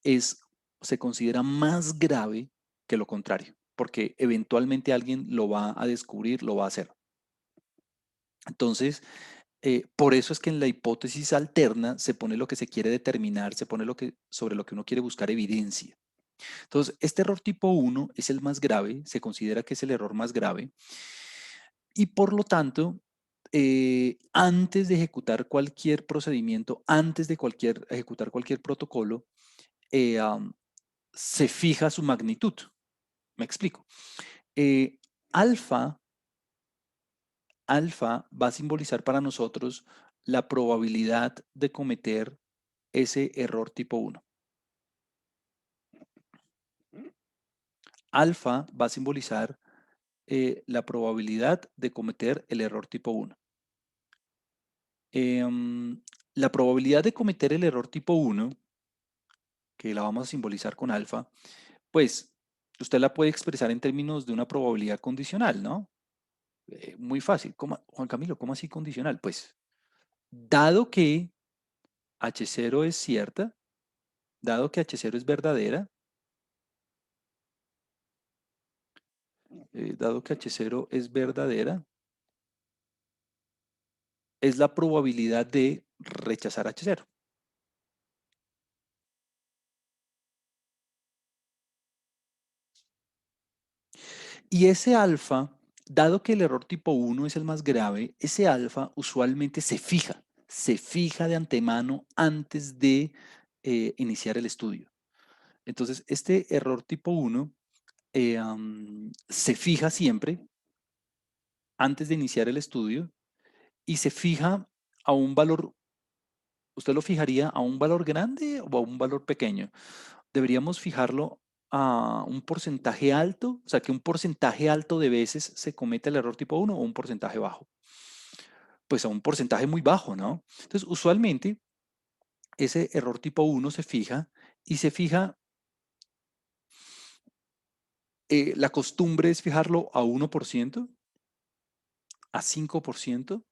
se considera más grave que lo contrario, porque eventualmente alguien lo va a descubrir, lo va a hacer. Entonces, por eso es que en la hipótesis alterna se pone lo que se quiere determinar, se pone sobre lo que uno quiere buscar evidencia. Entonces, este error tipo uno es el más grave, se considera que es el error más grave, y por lo tanto, antes de ejecutar cualquier procedimiento, antes de ejecutar cualquier protocolo, eh, um, se fija su magnitud. Me explico. Eh, alfa, alfa va a simbolizar para nosotros la probabilidad de cometer ese error tipo uno. Alfa va a simbolizar la probabilidad de cometer el error tipo uno. La probabilidad de cometer el error tipo uno, que la vamos a simbolizar con alfa, pues usted la puede expresar en términos de una probabilidad condicional, ¿no? Muy fácil. Juan Camilo, ¿cómo así condicional? Pues dado que H0 es cierta, dado que H0 es verdadera, dado que H0 es verdadera, es la probabilidad de rechazar H0. Y ese alfa, dado que el error tipo uno es el más grave, ese alfa usualmente se fija de antemano antes de iniciar el estudio. Entonces, este error tipo uno se fija siempre antes de iniciar el estudio y se fija a un valor. ¿Usted lo fijaría a un valor grande o a un valor pequeño? Deberíamos fijarlo a un porcentaje alto, o sea, que un porcentaje alto de veces se cometa el error tipo uno o un porcentaje bajo. Pues a un porcentaje muy bajo, ¿no? Entonces, usualmente ese error tipo uno se fija y se fija, la costumbre es fijarlo a 1%, a 5%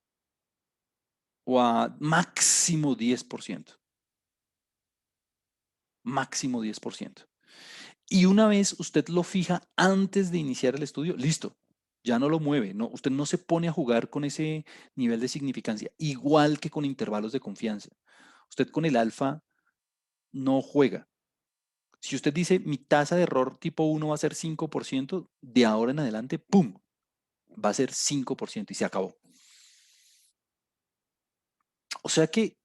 o a máximo 10%, máximo 10%. Y una vez usted lo fija antes de iniciar el estudio, listo, ya no lo mueve, no, usted no se pone a jugar con ese nivel de significancia, igual que con intervalos de confianza. Usted con el alfa no juega. Si usted dice mi tasa de error tipo uno va a ser 5%, de ahora en adelante, ¡pum! Va a ser 5% y se acabó. O sea que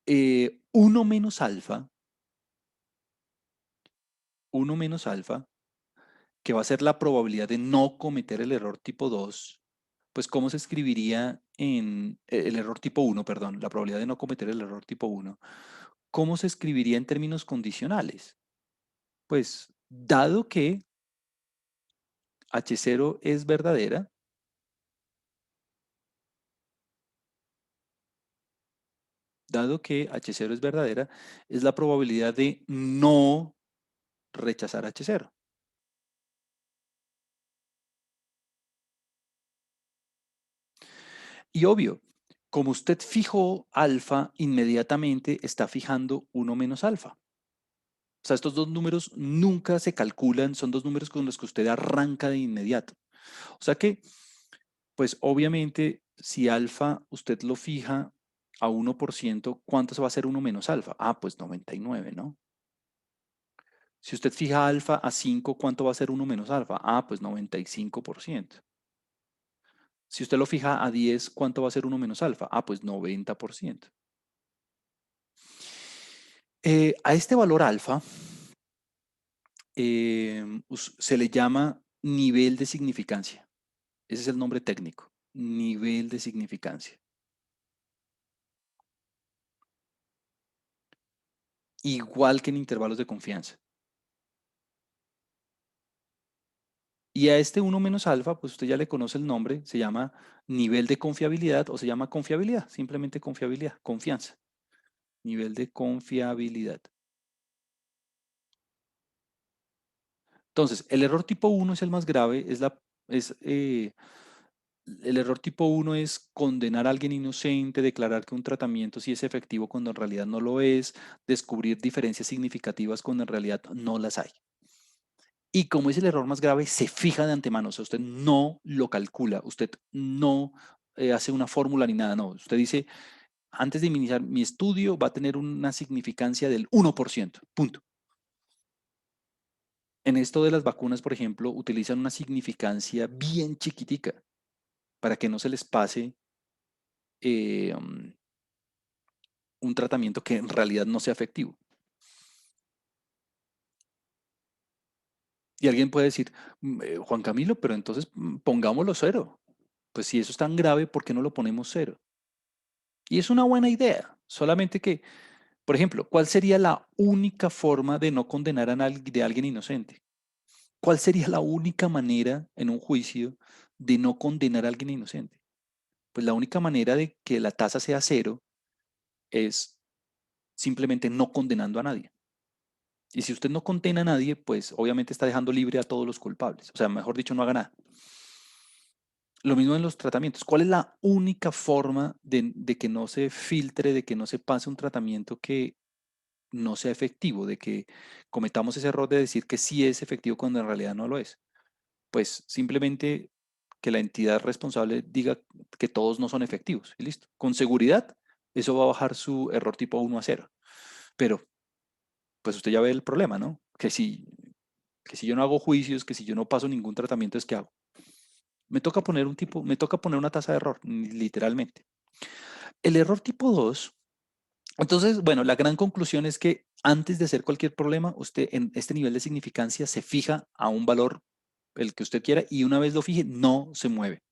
1 menos alfa, 1 menos alfa, que va a ser la probabilidad de no cometer el error tipo 2, pues ¿cómo se escribiría en el error tipo uno, perdón, la probabilidad de no cometer el error tipo uno? ¿Cómo se escribiría en términos condicionales? Pues dado que H0 es verdadera, dado que H0 es verdadera, es la probabilidad de no rechazar H0. Y obvio, como usted fijó alfa, inmediatamente está fijando 1 menos alfa. O sea, estos dos números nunca se calculan, son dos números con los que usted arranca de inmediato. O sea que, pues obviamente, si alfa usted lo fija a 1%, ¿cuánto se va a hacer 1 menos alfa? Ah, pues 99, ¿no? Si usted fija alfa a 5, ¿cuánto va a ser 1 menos alfa? Ah, pues 95%. Si usted lo fija a 10, ¿cuánto va a ser 1 menos alfa? Ah, pues 90%. A este valor alfa se le llama nivel de significancia. Ese es el nombre técnico, nivel de significancia. Igual que en intervalos de confianza. Y a este 1 menos alfa, pues usted ya le conoce el nombre, se llama nivel de confiabilidad o se llama confiabilidad, simplemente confiabilidad, confianza, nivel de confiabilidad. Entonces, el error tipo uno es el más grave, el error tipo uno es condenar a alguien inocente, declarar que un tratamiento sí es efectivo cuando en realidad no lo es, descubrir diferencias significativas cuando en realidad no las hay. Y como es el error más grave, se fija de antemano, o sea, usted no lo calcula, usted no hace una fórmula ni nada, no, usted dice, antes de iniciar mi estudio va a tener una significancia del 1%, punto. En esto de las vacunas, por ejemplo, utilizan una significancia bien chiquitica para que no se les pase un tratamiento que en realidad no sea efectivo. Y alguien puede decir, Juan Camilo, pero entonces pongámoslo cero. Pues si eso es tan grave, ¿por qué no lo ponemos cero? Y es una buena idea, solamente que, por ejemplo, ¿cuál sería la única forma de no condenar de alguien inocente? ¿Cuál sería la única manera en un juicio de no condenar a alguien inocente? Pues la única manera de que la tasa sea cero es simplemente no condenando a nadie. Y si usted no condena a nadie, pues obviamente está dejando libre a todos los culpables. O sea, mejor dicho, no haga nada. Lo mismo en los tratamientos. ¿Cuál es la única forma de que no se filtre, de que no se pase un tratamiento que no sea efectivo, de que cometamos ese error de decir que sí es efectivo cuando en realidad no lo es? Pues simplemente que la entidad responsable diga que todos no son efectivos y listo. Con seguridad, eso va a bajar su error tipo 1 a 0. Pero, pues usted ya ve el problema, ¿no? Que si yo no hago juicios, que si yo no paso ningún tratamiento, ¿es que hago? Me toca poner una tasa de error, literalmente. El error tipo 2. Entonces, bueno, la gran conclusión es que antes de hacer cualquier problema, usted en este nivel de significancia se fija a un valor, el que usted quiera, y una vez lo fije, no se mueve.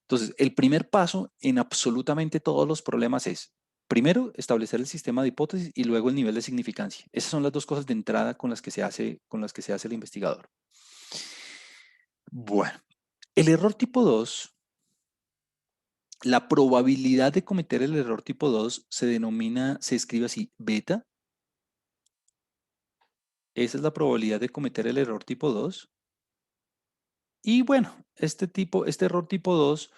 Entonces, el primer paso en absolutamente todos los problemas es, primero, establecer el sistema de hipótesis y luego el nivel de significancia. Esas son las dos cosas de entrada con las que se hace el investigador. Bueno, el error tipo 2, la probabilidad de cometer el error tipo 2 se escribe así, beta. Esa es la probabilidad de cometer el error tipo 2. Y bueno, este error tipo 2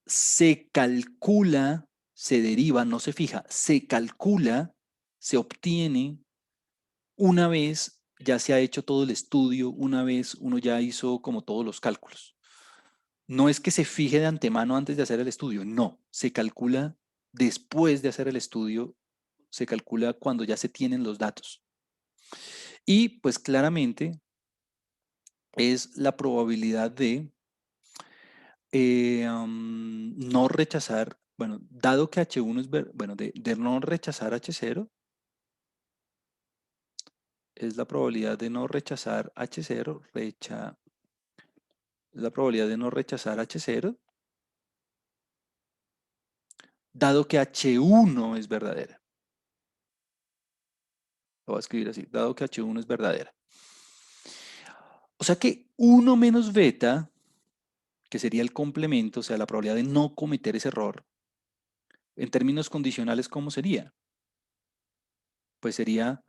se calcula, se deriva, no se fija, se calcula, se obtiene una vez ya se ha hecho todo el estudio, una vez uno ya hizo como todos los cálculos. No es que se fije de antemano antes de hacer el estudio, no, se calcula después de hacer el estudio, se calcula cuando ya se tienen los datos. Y pues claramente es la probabilidad de no rechazar, bueno, dado que H1 bueno, de no rechazar H0, es la probabilidad de no rechazar H0, la probabilidad de no rechazar H0, dado que H1 es verdadera. Lo voy a escribir así, dado que H1 es verdadera. O sea que 1 menos beta, que sería el complemento, o sea, la probabilidad de no cometer ese error, en términos condicionales, ¿cómo sería? Pues sería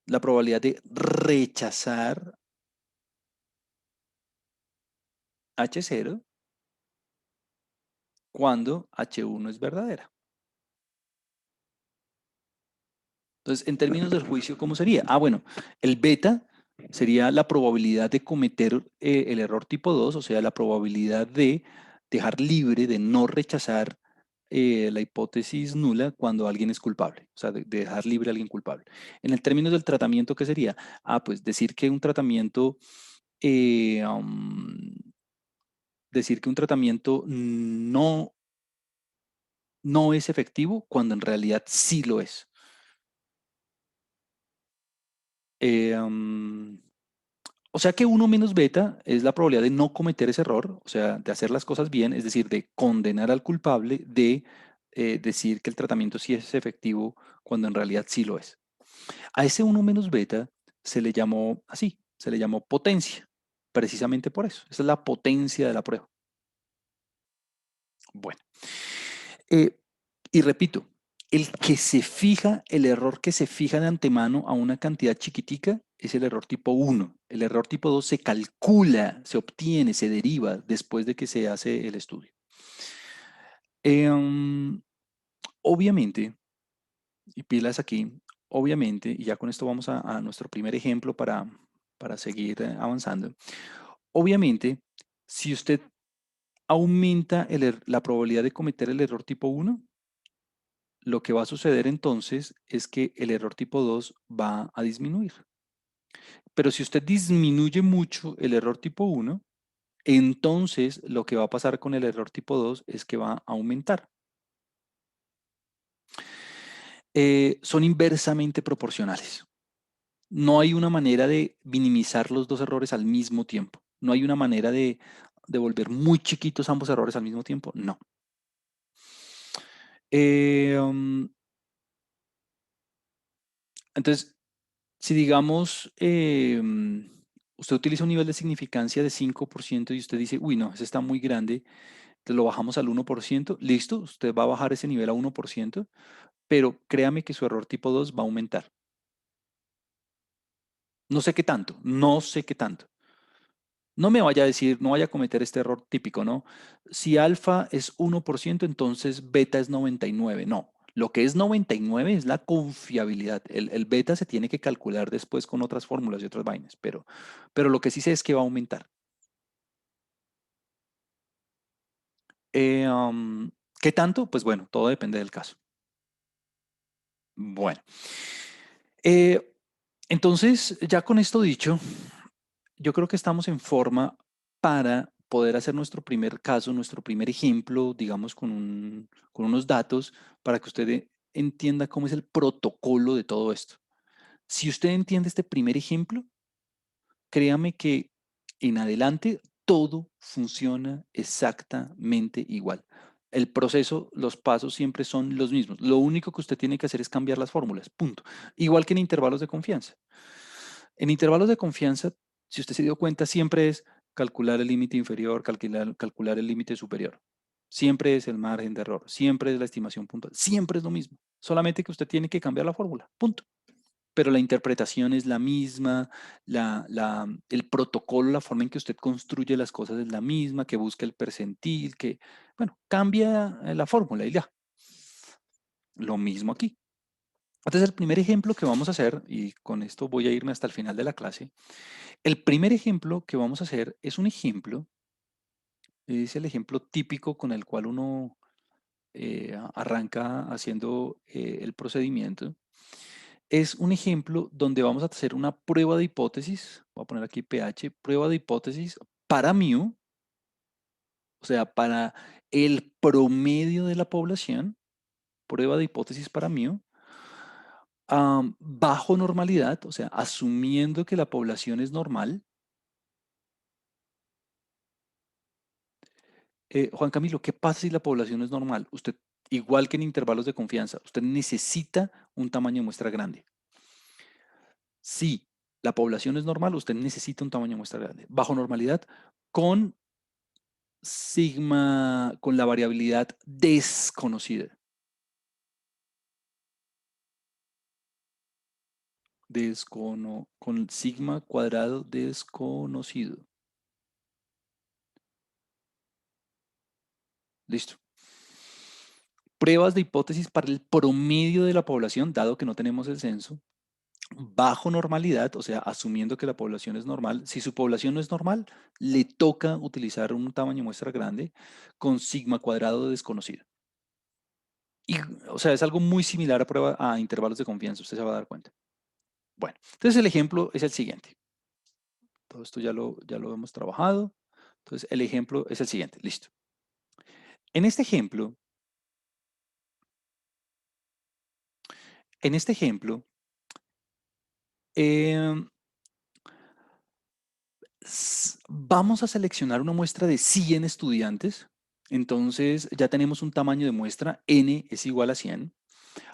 la probabilidad de rechazar H0 cuando H1 es verdadera. Entonces, en términos del juicio, ¿cómo sería? Bueno, el beta sería la probabilidad de cometer el error tipo 2, o sea, la probabilidad de dejar libre, de no rechazar la hipótesis nula cuando alguien es culpable, o sea, de dejar libre a alguien culpable. En el términos del tratamiento, ¿qué sería? Pues eh, um, decir que un tratamiento no es efectivo cuando en realidad sí lo es. O sea que 1 menos beta es la probabilidad de no cometer ese error, o sea, de hacer las cosas bien, es decir, de condenar al culpable, de decir que el tratamiento sí es efectivo cuando en realidad sí lo es. A ese 1 menos beta se le llamó así, se le llamó potencia, precisamente por eso. Esa es la potencia de la prueba. Bueno, eh, y repito, el error que se fija de antemano a una cantidad chiquitica es el error tipo 1. El error tipo 2 se calcula, se obtiene, se deriva después de que se hace el estudio. Em, obviamente, y pilas aquí, obviamente, y ya con esto vamos a nuestro primer ejemplo para seguir avanzando. Obviamente, si usted aumenta la probabilidad de cometer el error tipo 1, lo que va a suceder entonces es que el error tipo 2 va a disminuir. Pero si usted disminuye mucho el error tipo 1, entonces lo que va a pasar con el error tipo 2 es que va a aumentar. Son inversamente proporcionales. No hay una manera de minimizar los dos errores al mismo tiempo. No hay una manera de volver muy chiquitos ambos errores al mismo tiempo. No. Em, entonces, si digamos, usted utiliza un nivel de significancia de 5% y usted dice, uy, no, ese está muy grande, entonces lo bajamos al 1%, listo, usted va a bajar ese nivel a 1%, pero créame que su error tipo 2 va a aumentar. No sé qué tanto, no sé qué tanto. No me vaya a decir, no vaya a cometer este error típico, ¿no? Si alfa es 1%, entonces beta es 99. No, lo que es 99 es la confiabilidad. El beta se tiene que calcular después con otras fórmulas y otras vainas, pero lo que sí sé es que va a aumentar. Eh, um, ¿Qué tanto? Pues bueno, todo depende del caso. Bueno, eh, entonces ya con esto dicho, yo creo que estamos en forma para poder hacer nuestro primer caso, nuestro primer ejemplo, digamos, con unos datos para que usted entienda cómo es el protocolo de todo esto. Si usted entiende este primer ejemplo, créame que en adelante todo funciona exactamente igual. El proceso, los pasos siempre son los mismos. Lo único que usted tiene que hacer es cambiar las fórmulas, punto. Igual que en intervalos de confianza. En intervalos de confianza, si usted se dio cuenta, siempre es calcular el límite inferior, calcular el límite superior. Siempre es el margen de error, siempre es la estimación puntual, siempre es lo mismo. Solamente que usted tiene que cambiar la fórmula, punto. Pero la interpretación es la misma, el protocolo, la forma en que usted construye las cosas es la misma, que busca el percentil, que, bueno, cambia la fórmula y ya. Lo mismo aquí. Entonces, el primer ejemplo que vamos a hacer, y con esto voy a irme hasta el final de la clase, el primer ejemplo que vamos a hacer es un ejemplo, es el ejemplo típico con el cual uno arranca haciendo el procedimiento. Es un ejemplo donde vamos a hacer una prueba de hipótesis, voy a poner aquí pH, prueba de hipótesis para mu, o sea, para el promedio de la población, prueba de hipótesis para mu, bajo normalidad, o sea, asumiendo que la población es normal. Juan Camilo, ¿qué pasa si la población es normal? Usted, igual que en intervalos de confianza, usted necesita un tamaño de muestra grande. Si la población es normal, usted necesita un tamaño de muestra grande. Bajo normalidad, con sigma, con la variabilidad desconocida. Con sigma cuadrado desconocido. Listo. Pruebas de hipótesis para el promedio de la población, dado que no tenemos el censo, bajo normalidad, o sea, asumiendo que la población es normal. Si su población no es normal, le toca utilizar un tamaño de muestra grande con sigma cuadrado desconocido. Y, o sea, es algo muy similar a prueba a intervalos de confianza, usted se va a dar cuenta. Bueno, entonces el ejemplo es el siguiente. Todo esto ya lo hemos trabajado. Entonces el ejemplo es el siguiente. Listo. En este ejemplo, en este ejemplo, em, vamos a seleccionar una muestra de 100 estudiantes. Entonces ya tenemos un tamaño de muestra, n es igual a 100.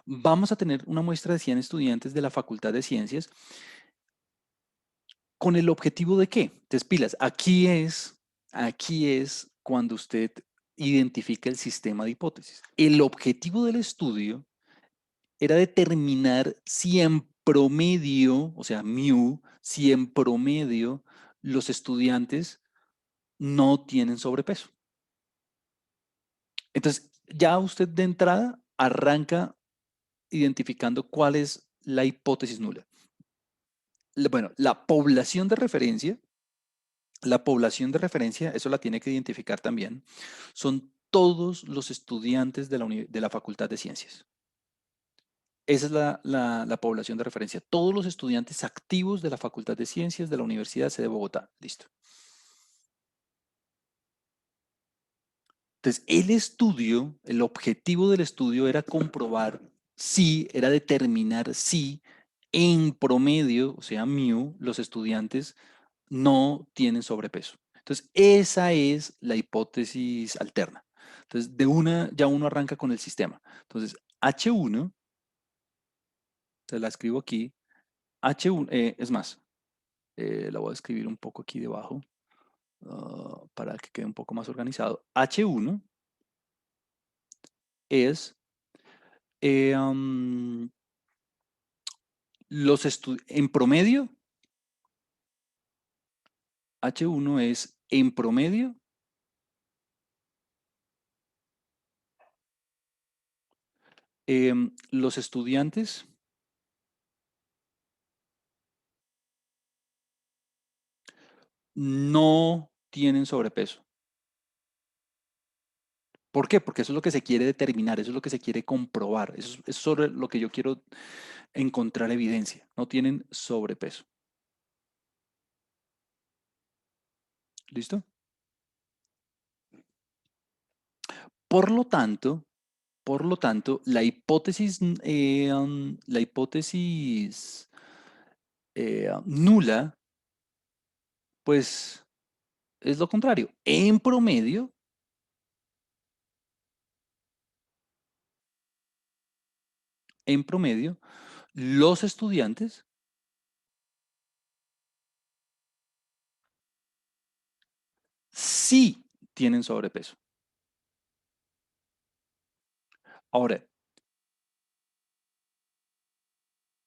Vamos a tener una muestra de 100 estudiantes de la Facultad de Ciencias con el objetivo de qué. Entonces, pilas, aquí es cuando usted identifica el sistema de hipótesis. El objetivo del estudio era determinar si en promedio, o sea, mu, si en promedio los estudiantes no tienen sobrepeso. Entonces, ya usted de entrada arranca identificando cuál es la hipótesis nula. Bueno, la población de referencia, eso la tiene que identificar también, son todos los estudiantes de la Facultad de Ciencias. Esa es la población de referencia. Todos los estudiantes activos de la Facultad de Ciencias de la Universidad C de Bogotá. Listo. Entonces, el objetivo del estudio era comprobar si, era determinar si en promedio, o sea, mu, los estudiantes no tienen sobrepeso. Entonces, esa es la hipótesis alterna. Entonces, de una, ya uno arranca con el sistema. Entonces, H1, se la escribo aquí, H1, es más, la voy a escribir un poco aquí debajo para que quede un poco más organizado. H1 es en promedio, H1 es en promedio los estudiantes no tienen sobrepeso. ¿Por qué? Porque eso es lo que se quiere determinar, eso es lo que se quiere comprobar, eso es sobre lo que yo quiero encontrar evidencia. No tienen sobrepeso. ¿Listo? Por lo tanto, la hipótesis nula, pues es lo contrario. En promedio, los estudiantes sí tienen sobrepeso. Ahora,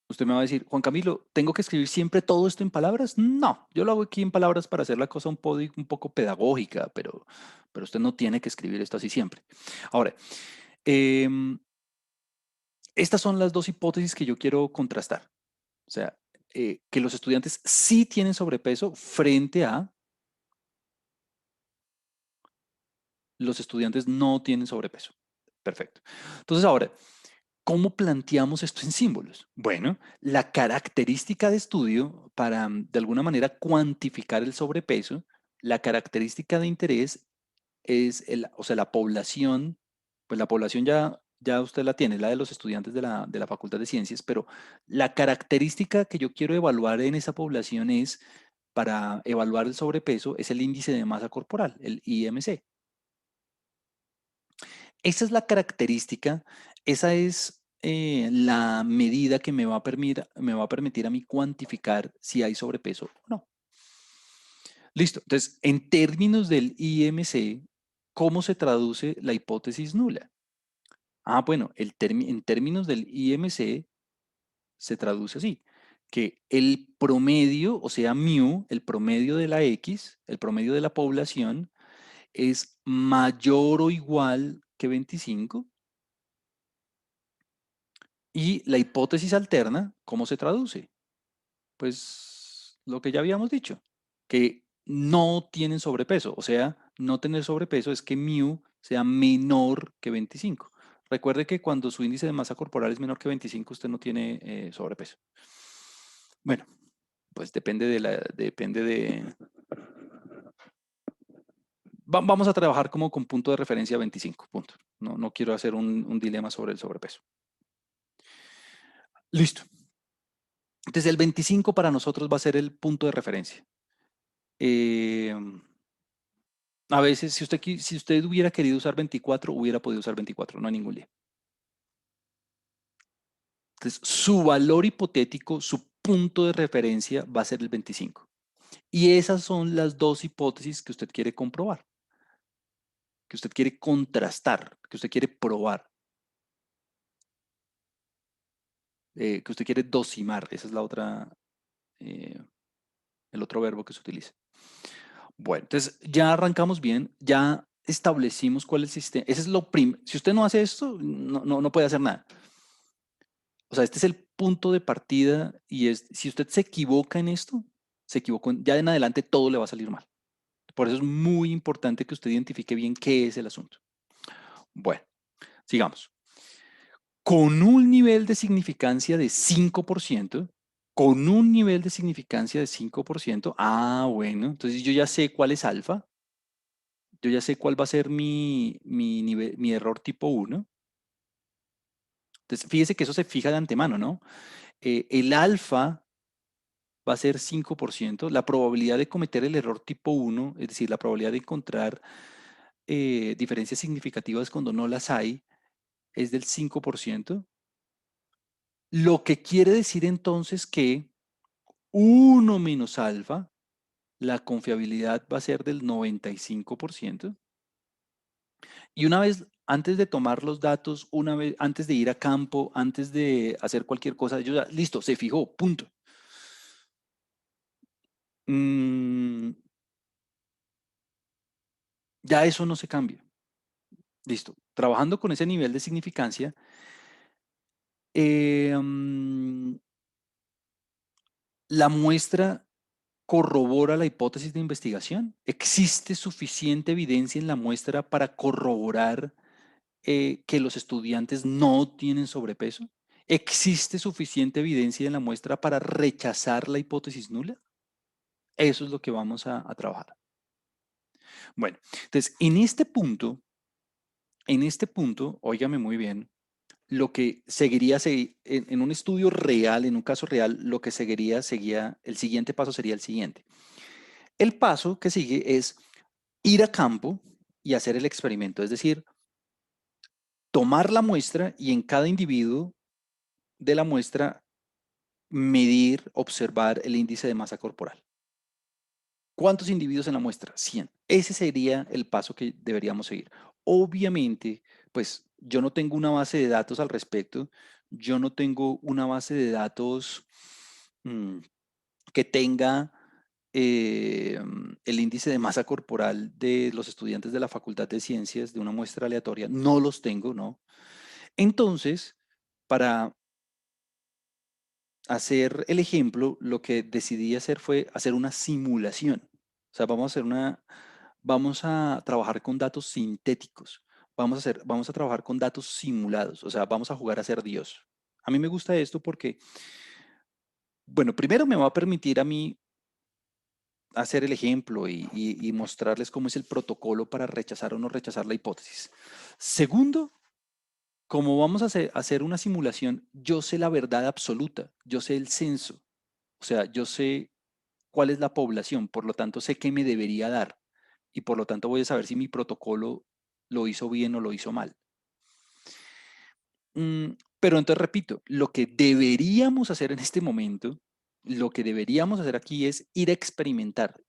usted me va a decir, Juan Camilo, ¿tengo que escribir siempre todo esto en palabras? No, yo lo hago aquí en palabras para hacer la cosa un poco pedagógica, pero usted no tiene que escribir esto así siempre. Ahora, em, estas son las dos hipótesis que yo quiero contrastar. O sea, que los estudiantes sí tienen sobrepeso frente a los estudiantes no tienen sobrepeso. Perfecto. Entonces ahora, ¿cómo planteamos esto en símbolos? Bueno, la característica de estudio para, de alguna manera, cuantificar el sobrepeso, la característica de interés es, o sea, la población, pues la población ya usted la tiene, la de los estudiantes de la Facultad de Ciencias, pero la característica que yo quiero evaluar en esa población es, para evaluar el sobrepeso, es el índice de masa corporal, el IMC. Esa es la característica, esa es la medida que me va a permitir a mí cuantificar si hay sobrepeso o no. Listo. Entonces, en términos del IMC, ¿cómo se traduce la hipótesis nula? Ah, bueno, en términos del IMC se traduce así, que el promedio, o sea, mu, el promedio de la X, el promedio de la población, es mayor o igual que 25. Y la hipótesis alterna, ¿cómo se traduce? Pues lo que ya habíamos dicho, que no tienen sobrepeso, o sea, no tener sobrepeso es que mu sea menor que 25. Recuerde que cuando su índice de masa corporal es menor que 25, usted no tiene sobrepeso. Bueno, pues vamos a trabajar como con punto de referencia 25, punto. No quiero hacer un dilema sobre el sobrepeso. Listo. Entonces el 25 para nosotros va a ser el punto de referencia. Eh, a veces, si usted hubiera querido usar 24, hubiera podido usar 24, no hay ningún lío. Entonces, su valor hipotético, su punto de referencia va a ser el 25. Y esas son las dos hipótesis que usted quiere comprobar, que usted quiere contrastar, que usted quiere probar, que usted quiere dosimar. Esa es eh, el otro verbo que se utiliza. Bueno, entonces ya arrancamos bien, ya establecimos cuál es el sistema. Ese es lo primero. Si usted no hace esto, no puede hacer nada. O sea, este es el punto de partida y si usted se equivoca en esto, se equivocó, ya en adelante todo le va a salir mal. Por eso es muy importante que usted identifique bien qué es el asunto. Bueno, sigamos. Con un nivel de significancia de 5%, con un nivel de significancia de 5%, bueno, entonces yo ya sé cuál es alfa, yo ya sé cuál va a ser mi error tipo 1. Entonces, fíjese que eso se fija de antemano, ¿no? El alfa va a ser 5%. La probabilidad de cometer el error tipo 1, es decir, la probabilidad de encontrar diferencias significativas cuando no las hay es del 5%, lo que quiere decir entonces que 1 menos alfa, la confiabilidad va a ser del 95%. Y una vez, antes de tomar los datos, una vez, antes de ir a campo, antes de hacer cualquier cosa, yo ya, listo, se fijó, punto. Mm, ya eso no se cambia. Listo. Trabajando con ese nivel de significancia, la muestra corrobora la hipótesis de investigación. ¿Existe suficiente evidencia en la muestra para corroborar que los estudiantes no tienen sobrepeso? ¿Existe suficiente evidencia en la muestra para rechazar la hipótesis nula? Eso es lo que vamos a trabajar. Bueno, entonces, en este punto, óigame muy bien, lo que seguiría en un estudio real, en un caso real, lo que seguía, el siguiente paso sería el siguiente. El paso que sigue es ir a campo y hacer el experimento, es decir, tomar la muestra y en cada individuo de la muestra medir, observar el índice de masa corporal. ¿Cuántos individuos en la muestra? 100. Ese sería el paso que deberíamos seguir. Obviamente, pues yo no tengo una base de datos al respecto. Yo no tengo una base de datos mm, que tenga el índice de masa corporal de los estudiantes de la Facultad de Ciencias de una muestra aleatoria. No los tengo, ¿no? Entonces, para hacer el ejemplo, lo que decidí hacer fue hacer una simulación. O sea, vamos a trabajar con datos sintéticos. Vamos a trabajar con datos simulados. O sea, vamos a jugar a ser Dios. A mí me gusta esto porque, bueno, primero me va a permitir a mí hacer el ejemplo y mostrarles cómo es el protocolo para rechazar o no rechazar la hipótesis. Segundo, como vamos a hacer una simulación, yo sé la verdad absoluta, yo sé el censo, o sea, yo sé cuál es la población, por lo tanto sé qué me debería dar y por lo tanto voy a saber si mi protocolo lo hizo bien o lo hizo mal. Pero entonces repito, lo que deberíamos hacer en este momento, lo que deberíamos hacer aquí es ir a experimentar.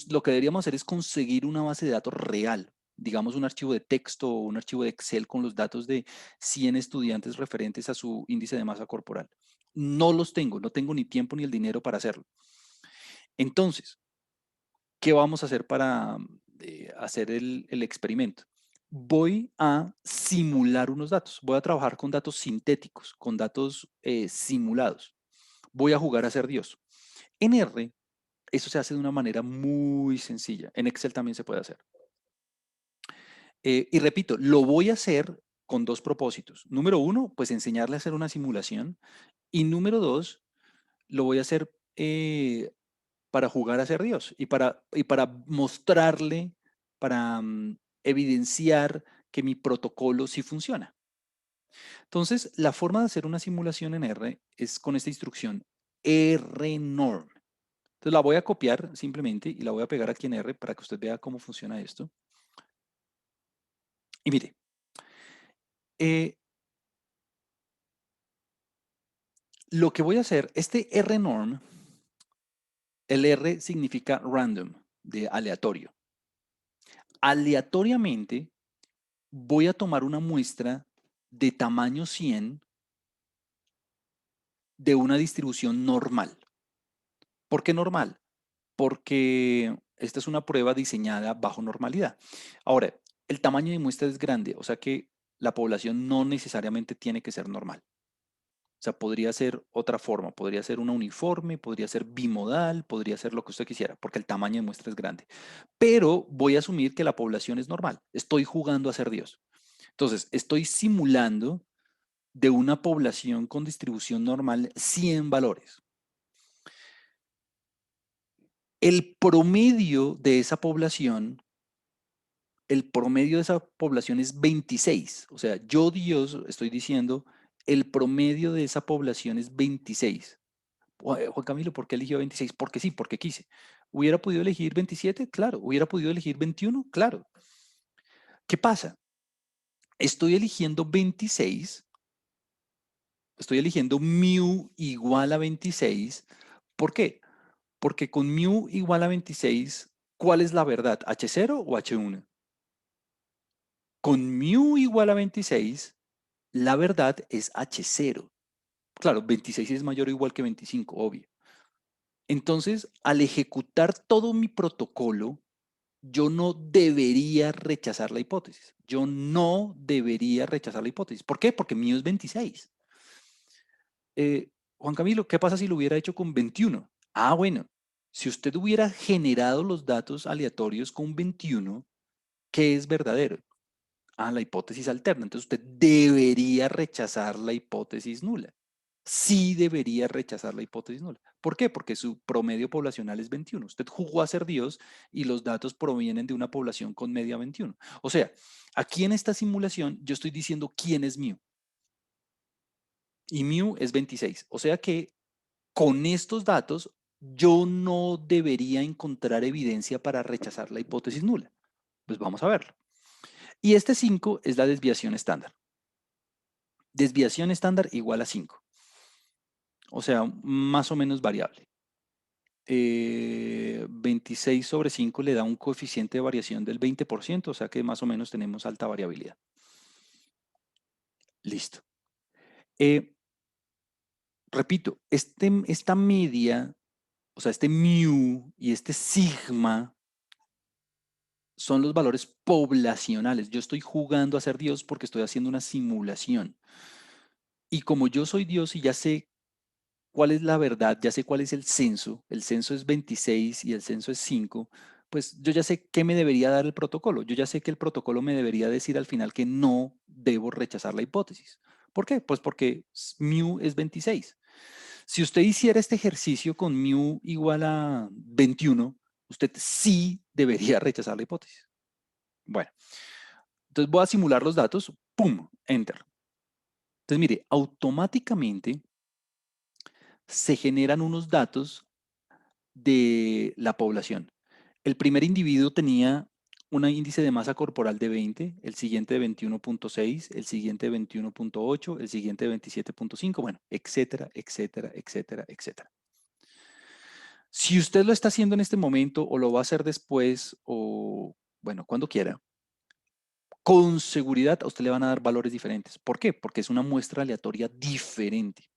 Lo que deberíamos hacer es conseguir una base de datos real, digamos un archivo de texto o un archivo de Excel con los datos de 100 estudiantes referentes a su índice de masa corporal. No los tengo, no tengo ni tiempo ni el dinero para hacerlo. Entonces, ¿qué vamos a hacer para hacer el experimento? Voy a simular unos datos. Voy a trabajar con datos sintéticos, con datos simulados. Voy a jugar a ser Dios. En R, eso se hace de una manera muy sencilla. En Excel también se puede hacer. Y repito, lo voy a hacer con dos propósitos. Número uno, pues enseñarle a hacer una simulación. Y número dos, lo voy a hacer para jugar a ser Dios y para mostrarle, para evidenciar que mi protocolo sí funciona. Entonces, la forma de hacer una simulación en R es con esta instrucción rnorm. Entonces la voy a copiar simplemente y la voy a pegar aquí en R para que usted vea cómo funciona esto. Y mire, eh, lo que voy a hacer, este rnorm, el R significa random, de aleatorio. Aleatoriamente voy a tomar una muestra de tamaño 100 de una distribución normal. ¿Por qué normal? Porque esta es una prueba diseñada bajo normalidad. Ahora, el tamaño de muestra es grande, o sea que la población no necesariamente tiene que ser normal. O sea, podría ser otra forma, podría ser una uniforme, podría ser bimodal, podría ser lo que usted quisiera, porque el tamaño de muestra es grande. Pero voy a asumir que la población es normal. Estoy jugando a ser Dios. Entonces, estoy simulando de una población con distribución normal 100 valores. El promedio de esa población, el promedio de esa población es 26. O sea, yo Dios estoy diciendo, el promedio de esa población es 26. Juan Camilo, ¿por qué eligió 26? Porque sí, porque quise. ¿Hubiera podido elegir 27? Claro. ¿Hubiera podido elegir 21? Claro. ¿Qué pasa? Estoy eligiendo 26, estoy eligiendo mu igual a 26. ¿Por qué? Porque con mu igual a 26, ¿cuál es la verdad? ¿H0 o H1? Con mu igual a 26, la verdad es H0. Claro, 26 es mayor o igual que 25, obvio. Entonces, al ejecutar todo mi protocolo, yo no debería rechazar la hipótesis. Yo no debería rechazar la hipótesis. ¿Por qué? Porque mío es 26. Juan Camilo, ¿qué pasa si lo hubiera hecho con 21? Ah, bueno, si usted hubiera generado los datos aleatorios con 21, ¿qué es verdadero? Ah, la hipótesis alterna. Entonces usted debería rechazar la hipótesis nula. Sí debería rechazar la hipótesis nula. ¿Por qué? Porque su promedio poblacional es 21. Usted jugó a ser Dios y los datos provienen de una población con media 21. O sea, aquí en esta simulación yo estoy diciendo quién es mu y mu es 26. O sea que con estos datos yo no debería encontrar evidencia para rechazar la hipótesis nula. Pues vamos a verlo. Y este 5 es la desviación estándar. Desviación estándar igual a 5. O sea, más o menos variable. 26 sobre 5 le da un coeficiente de variación del 20%, o sea que más o menos tenemos alta variabilidad. Listo. Eh, repito, esta media, o sea, este mu y este sigma son los valores poblacionales. Yo estoy jugando a ser Dios porque estoy haciendo una simulación. Y como yo soy Dios y ya sé cuál es la verdad, ya sé cuál es el censo es 26 y el censo es 5, pues yo ya sé qué me debería dar el protocolo. Yo ya sé que el protocolo me debería decir al final que no debo rechazar la hipótesis. ¿Por qué? Pues porque mu es 26. Si usted hiciera este ejercicio con mu igual a 21, usted sí debería rechazar la hipótesis. Bueno, entonces voy a simular los datos, ¡pum! Enter. Entonces, mire, automáticamente se generan unos datos de la población. El primer individuo tenía un índice de masa corporal de 20, el siguiente de 21.6, el siguiente de 21.8, el siguiente de 27.5, bueno, etcétera, etcétera, etcétera, etcétera. Si usted lo está haciendo en este momento o lo va a hacer después o, bueno, cuando quiera, con seguridad a usted le van a dar valores diferentes. ¿Por qué? Porque es una muestra aleatoria diferente.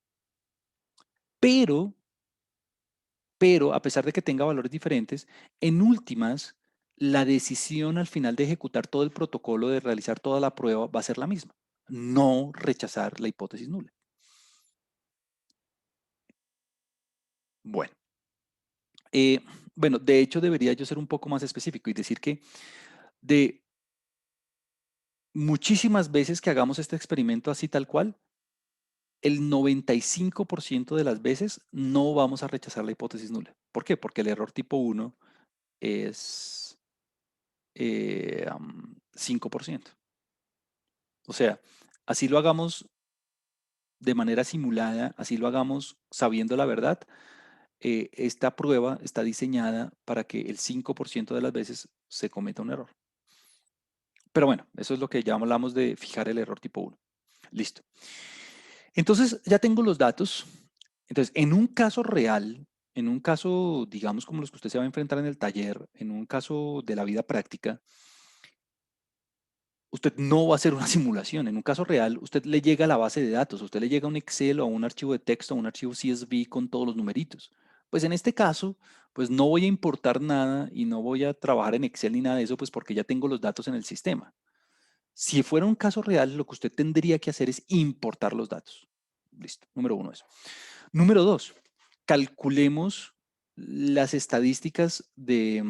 Pero pero a pesar de que tenga valores diferentes, en últimas, la decisión al final de ejecutar todo el protocolo, de realizar toda la prueba, va a ser la misma. No rechazar la hipótesis nula. Bueno, eh, bueno, de hecho debería yo ser un poco más específico y decir que de muchísimas veces que hagamos este experimento así tal cual, el 95% de las veces no vamos a rechazar la hipótesis nula. ¿Por qué? Porque el error tipo 1 es 5%. O sea, así lo hagamos de manera simulada, así lo hagamos sabiendo la verdad, esta prueba está diseñada para que el 5% de las veces se cometa un error. Pero bueno, eso es lo que ya hablamos de fijar el error tipo 1. Listo. Entonces, ya tengo los datos. Entonces, en un caso real, en un caso, digamos, como los que usted se va a enfrentar en el taller, en un caso de la vida práctica, usted no va a hacer una simulación. En un caso real, usted le llega a la base de datos, usted le llega a un Excel o a un archivo de texto, a un archivo CSV con todos los numeritos. Pues en este caso, pues no voy a importar nada y no voy a trabajar en Excel ni nada de eso, pues porque ya tengo los datos en el sistema. Si fuera un caso real, lo que usted tendría que hacer es importar los datos. Listo, número uno eso. Número dos, calculemos las estadísticas de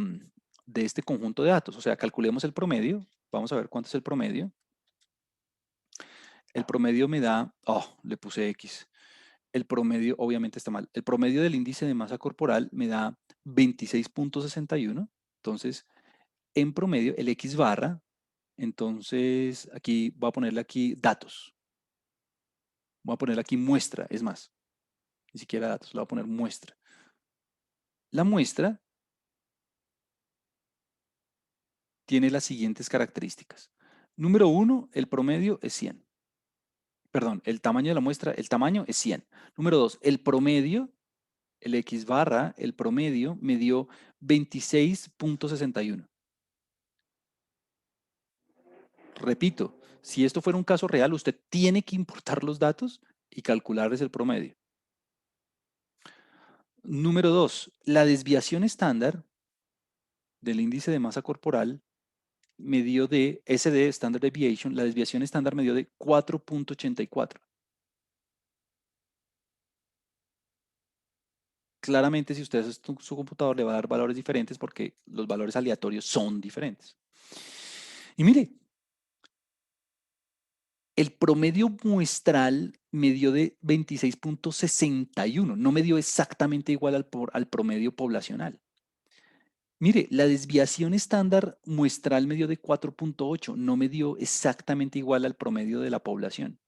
este conjunto de datos. O sea, calculemos el promedio. Vamos a ver cuánto es el promedio. El promedio me da, oh, le puse X. El promedio, obviamente está mal. El promedio del índice de masa corporal me da 26.61. Entonces, en promedio, el X barra, entonces aquí voy a ponerle aquí datos. Voy a ponerle aquí muestra, es más, ni siquiera datos, le voy a poner muestra. La muestra tiene las siguientes características. Número uno, el promedio es 100. Perdón, el tamaño de la muestra, el tamaño es 100. Número dos, el promedio, el X barra, el promedio me dio 26.61. Repito, si esto fuera un caso real, usted tiene que importar los datos y calcularles el promedio. Número dos, la desviación estándar del índice de masa corporal me dio de SD, Standard Deviation, la desviación estándar me dio de 4.84. Claramente, si usted hace su computador, le va a dar valores diferentes porque los valores aleatorios son diferentes. Y mire, el promedio muestral me dio de 26.61, no me dio exactamente igual al promedio poblacional. Mire, la desviación estándar muestral me dio de 4.8, no me dio exactamente igual al promedio de la población.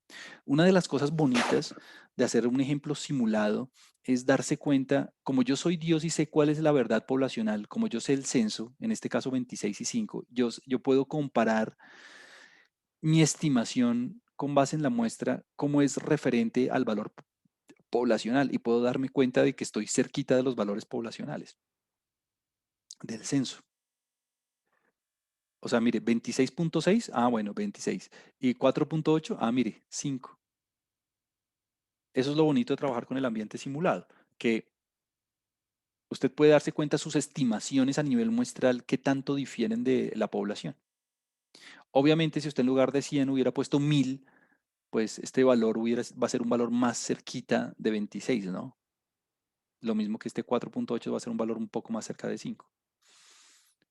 Una de las cosas bonitas de hacer un ejemplo simulado es darse cuenta, como yo soy Dios y sé cuál es la verdad poblacional, como yo sé el censo, en este caso 26 y 5, yo puedo comparar mi estimación con base en la muestra, cómo es referente al valor poblacional y puedo darme cuenta de que estoy cerquita de los valores poblacionales del censo. O sea, mire, 26.6, bueno, 26. Y 4.8, mire, 5. Eso es lo bonito de trabajar con el ambiente simulado, que usted puede darse cuenta sus estimaciones a nivel muestral qué tanto difieren de la población. Obviamente, si usted en lugar de 100 hubiera puesto 1000, pues este valor va a ser un valor más cerquita de 26, ¿no? Lo mismo que este 4.8 va a ser un valor un poco más cerca de 5.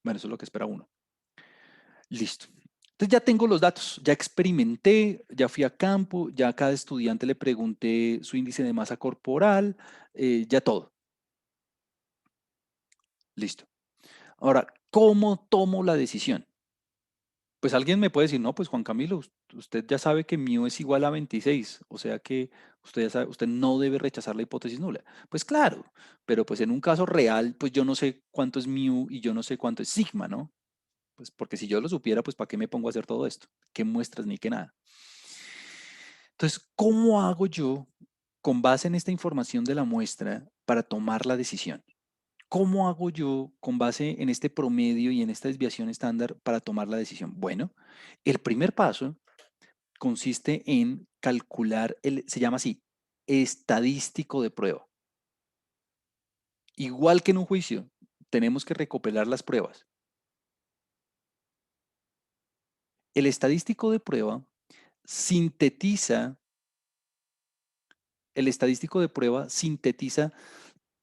Bueno, eso es lo que espera uno. Listo. Entonces ya tengo los datos, ya experimenté, ya fui a campo, ya a cada estudiante le pregunté su índice de masa corporal, ya todo. Listo. Ahora, ¿cómo tomo la decisión? Pues alguien me puede decir, no, pues Juan Camilo, usted ya sabe que mu es igual a 26, o sea que usted ya sabe, usted no debe rechazar la hipótesis nula. Pues claro, pero pues en un caso real, pues yo no sé cuánto es mu y yo no sé cuánto es sigma, ¿no? Pues porque si yo lo supiera, pues ¿para qué me pongo a hacer todo esto? ¿Qué muestras ni qué nada? Entonces, ¿cómo hago yo con base en esta información de la muestra para tomar la decisión? ¿Cómo hago yo con base en este promedio y en esta desviación estándar para tomar la decisión? Bueno, el primer paso consiste en calcular se llama así, estadístico de prueba. Igual que en un juicio, tenemos que recopilar las pruebas. El estadístico de prueba sintetiza, el estadístico de prueba sintetiza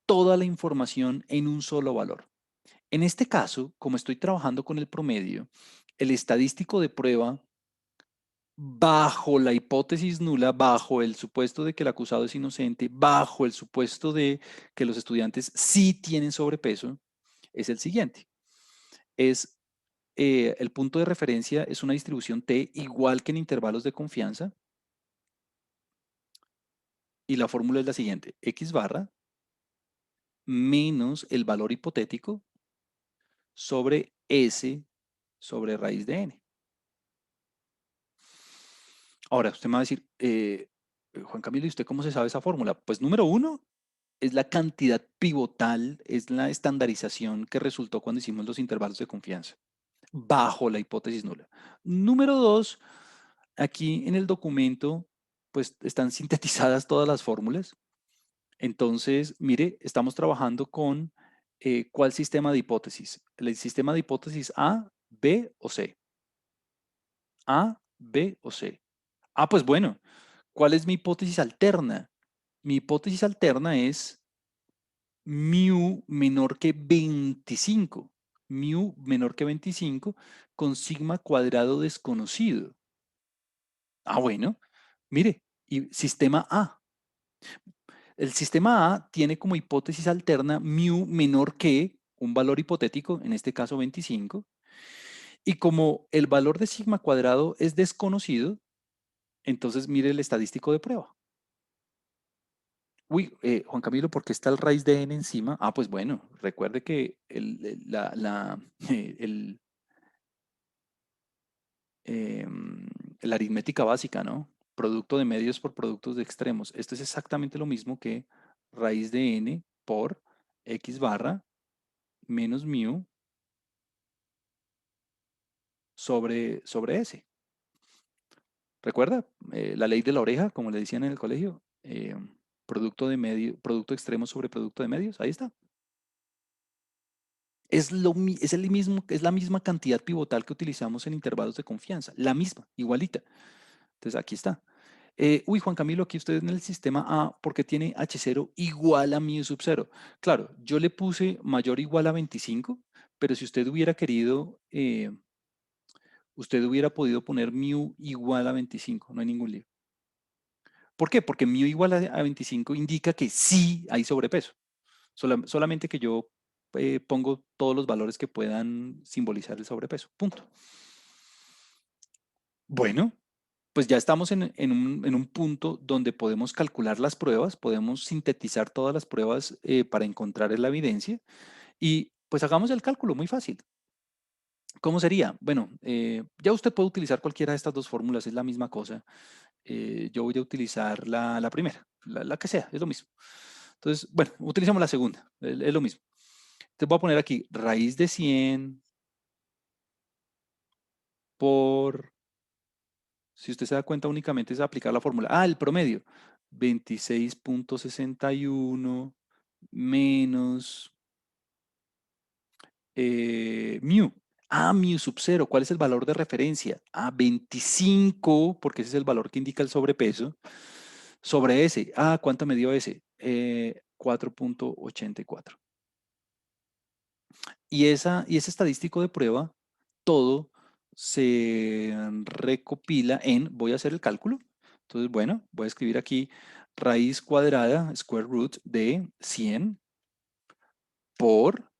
toda la información en un solo valor. En este caso, como estoy trabajando con el promedio, el estadístico de prueba, bajo la hipótesis nula, bajo el supuesto de que el acusado es inocente, bajo el supuesto de que los estudiantes sí tienen sobrepeso, es el siguiente. Es el punto de referencia es una distribución T igual que en intervalos de confianza y la fórmula es la siguiente, X barra menos el valor hipotético sobre S sobre raíz de N. Ahora, usted me va a decir, Juan Camilo, ¿y usted cómo se sabe esa fórmula? Pues número uno, es la cantidad pivotal, es la estandarización que resultó cuando hicimos los intervalos de confianza, bajo la hipótesis nula. Número dos, aquí en el documento, pues están sintetizadas todas las fórmulas. Entonces, mire, estamos trabajando con ¿cuál sistema de hipótesis? ¿El sistema de hipótesis A, B o C? A, B o C. Pues bueno, ¿cuál es mi hipótesis alterna? Mi hipótesis alterna es mu menor que 25. Mu menor que 25 con sigma cuadrado desconocido. Bueno, mire, y sistema A. El sistema A tiene como hipótesis alterna mu menor que un valor hipotético, en este caso 25, y como el valor de sigma cuadrado es desconocido, entonces mire el estadístico de prueba. Uy, Juan Camilo, ¿por qué está el raíz de n encima? Pues bueno, recuerde que el la aritmética básica, ¿no? Producto de medios por productos de extremos. Esto es exactamente lo mismo que raíz de n por x barra menos mu sobre S. ¿Recuerda? La ley de la oreja, como le decían en el colegio. Producto de medio, producto extremo sobre producto de medios. Ahí está. Es el mismo, es la misma cantidad pivotal que utilizamos en intervalos de confianza. La misma, igualita. Entonces aquí está. Uy, Juan Camilo, aquí usted en el sistema A, porque tiene H0 igual a mu sub 0. Claro, yo le puse mayor o igual a 25, pero si usted hubiera querido, usted hubiera podido poner mu igual a 25, no hay ningún lío. ¿Por qué? Porque mu igual a 25 indica que sí hay sobrepeso. Solamente que yo pongo todos los valores que puedan simbolizar el sobrepeso. Punto. Bueno, pues ya estamos en un punto donde podemos calcular las pruebas, podemos sintetizar todas las pruebas para encontrar la evidencia y pues hagamos el cálculo muy fácil. ¿Cómo sería? Bueno, ya usted puede utilizar cualquiera de estas dos fórmulas, es la misma cosa. Yo voy a utilizar la primera, la que sea, es lo mismo. Entonces, bueno, utilizamos la segunda, es lo mismo. Te voy a poner aquí raíz de 100 por, si usted se da cuenta, únicamente es aplicar la fórmula. Ah, el promedio, 26.61 menos mu. Ah, mu sub 0. ¿Cuál es el valor de referencia? Ah, 25, porque ese es el valor que indica el sobrepeso. Sobre ese. Ah, ¿cuánto me dio ese? 4.84. Y ese estadístico de prueba, todo se recopila en, voy a hacer el cálculo. Entonces, bueno, voy a escribir aquí raíz cuadrada, square root de 100 por,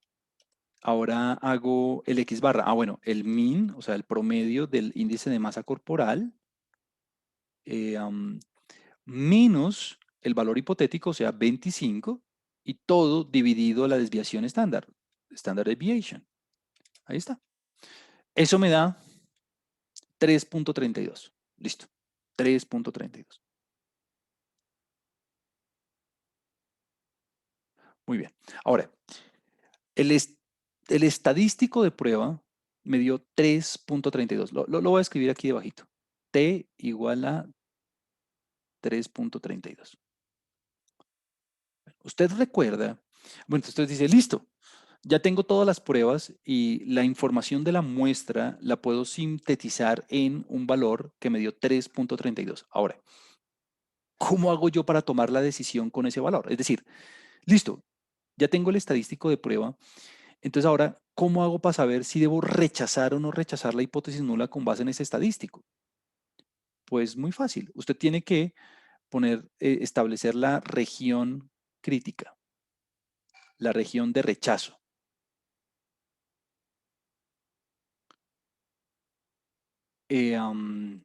ahora hago el x barra. Ah, bueno, el min, o sea, el promedio del índice de masa corporal, eh, am, menos el valor hipotético, o sea, 25, y todo dividido a la desviación estándar, standard deviation. Ahí está. Eso me da 3.32. Listo. 3.32. Muy bien. Ahora, el, el estadístico de prueba me dio 3.32. Lo voy a escribir aquí debajito. T igual a 3.32. Usted recuerda, bueno, usted dice, listo, ya tengo todas las pruebas y la información de la muestra la puedo sintetizar en un valor que me dio 3.32. Ahora, ¿cómo hago yo para tomar la decisión con ese valor? Es decir, listo, ya tengo el estadístico de prueba. Entonces ahora, ¿cómo hago para saber si debo rechazar o no rechazar la hipótesis nula con base en ese estadístico? Pues muy fácil. Usted tiene que establecer la región crítica, la región de rechazo. Eh, am,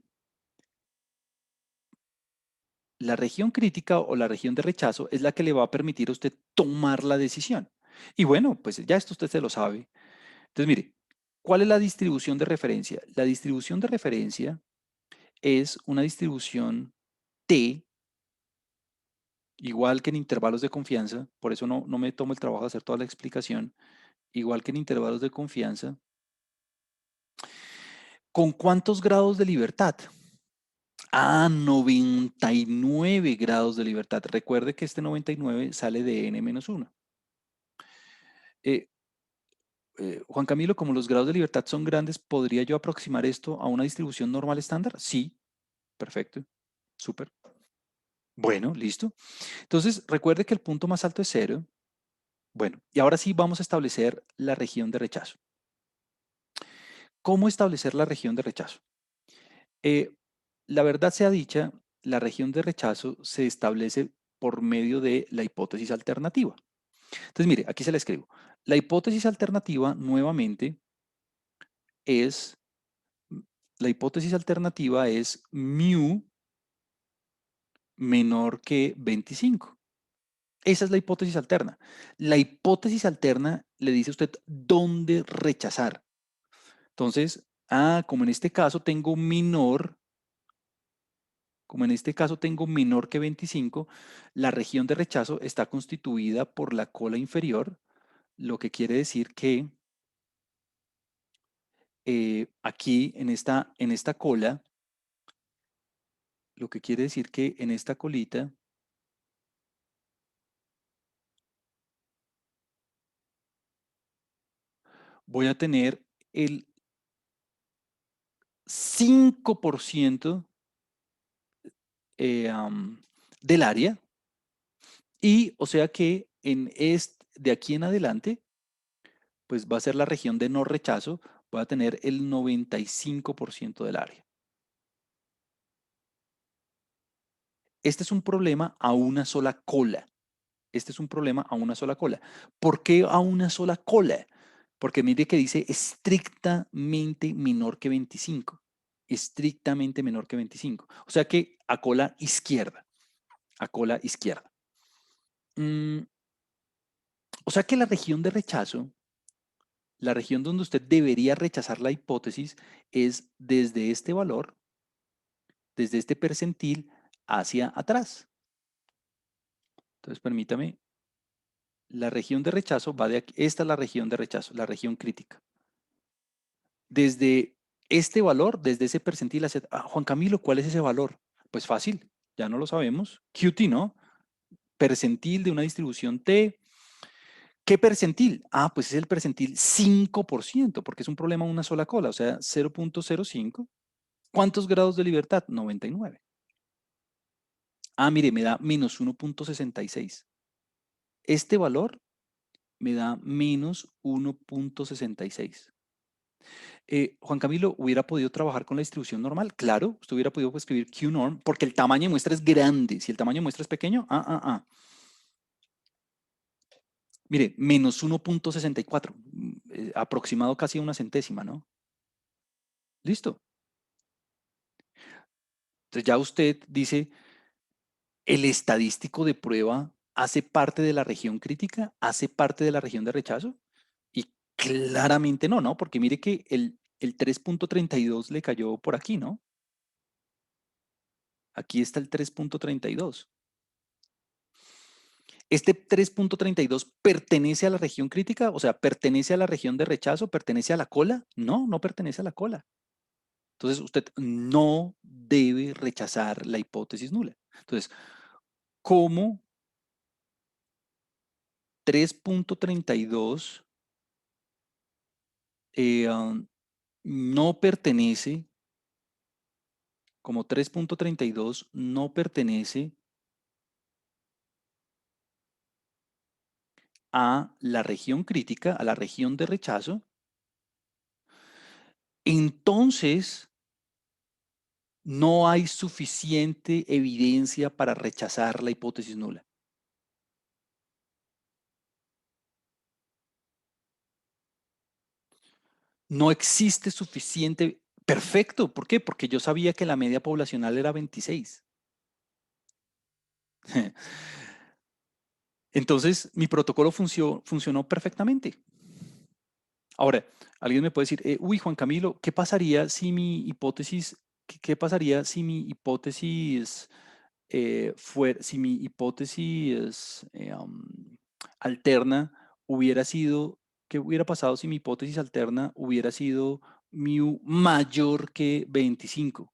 la región crítica o la región de rechazo es la que le va a permitir a usted tomar la decisión. Y bueno, pues ya esto usted se lo sabe. Entonces, mire, ¿cuál es la distribución de referencia? La distribución de referencia es una distribución T, igual que en intervalos de confianza, por eso no me tomo el trabajo de hacer toda la explicación, igual que en intervalos de confianza. ¿Con cuántos grados de libertad? Ah, 99 grados de libertad. Recuerde que este 99 sale de n-1. Eh, Juan Camilo, como los grados de libertad son grandes, ¿podría yo aproximar esto a una distribución normal estándar? Sí, perfecto, súper. Bueno, listo. Entonces, recuerde que el punto más alto es 0. Bueno, y ahora sí vamos a establecer la región de rechazo. ¿Cómo establecer la región de rechazo? Eh, la verdad sea dicha, la región de rechazo se establece por medio de la hipótesis alternativa. Entonces, mire, aquí se la escribo. La hipótesis alternativa, nuevamente, es, la hipótesis alternativa es mu menor que 25. Esa es la hipótesis alterna. La hipótesis alterna le dice a usted dónde rechazar. Entonces, Como en este caso tengo menor, como en este caso tengo menor que 25, la región de rechazo está constituida por la cola inferior, lo que quiere decir que aquí en esta cola, lo que quiere decir que en esta colita voy a tener el 5% del área y o sea que de aquí en adelante, pues va a ser la región de no rechazo, voy a tener el 95% del área. Este es un problema a una sola cola. Este es un problema a una sola cola. ¿Por qué a una sola cola? Porque mire que dice estrictamente menor que 25. Estrictamente menor que 25. O sea que a cola izquierda. A cola izquierda. Mm, o sea que la región de rechazo, la región donde usted debería rechazar la hipótesis es desde este percentil hacia atrás. Entonces, permítame, la región de rechazo va de aquí. Esta es la región de rechazo, la región crítica. Desde este valor, desde ese percentil hacia... Juan Camilo, ¿cuál es ese valor? Pues fácil, ya no lo sabemos. QT, ¿no? Percentil de una distribución T. ¿Qué percentil? Pues es el percentil 5%, porque es un problema una sola cola, o sea, 0.05. ¿Cuántos grados de libertad? 99. Mire, me da menos 1.66. Este valor me da menos 1.66. Juan Camilo, ¿hubiera podido trabajar con la distribución normal? Claro, usted hubiera podido escribir QNorm porque el tamaño de muestra es grande. Si el tamaño de muestra es pequeño, Mire, menos 1.64, aproximado casi a una centésima, ¿no? Listo. Entonces ya usted dice, ¿el estadístico de prueba hace parte de la región crítica? ¿Hace parte de la región de rechazo? Y claramente no, ¿no? Porque mire que el 3.32 le cayó por aquí, ¿no? Aquí está el 3.32. ¿Este 3.32 pertenece a la región crítica? O sea, ¿pertenece a la región de rechazo? ¿Pertenece a la cola? No, no pertenece a la cola. Entonces, usted no debe rechazar la hipótesis nula. Entonces, ¿cómo 3.32 no pertenece, como 3.32 no pertenece a la región crítica, a la región de rechazo? Entonces, no hay suficiente evidencia para rechazar la hipótesis nula. No existe suficiente. Perfecto. ¿Por qué? Porque yo sabía que la media poblacional era 26. Entonces, mi protocolo funcionó perfectamente. Ahora, alguien me puede decir, uy, Juan Camilo, ¿qué pasaría si mi hipótesis, qué pasaría si mi hipótesis si mi hipótesis alterna hubiera sido, ¿qué hubiera pasado si mi hipótesis alterna hubiera sido mu mayor que 25?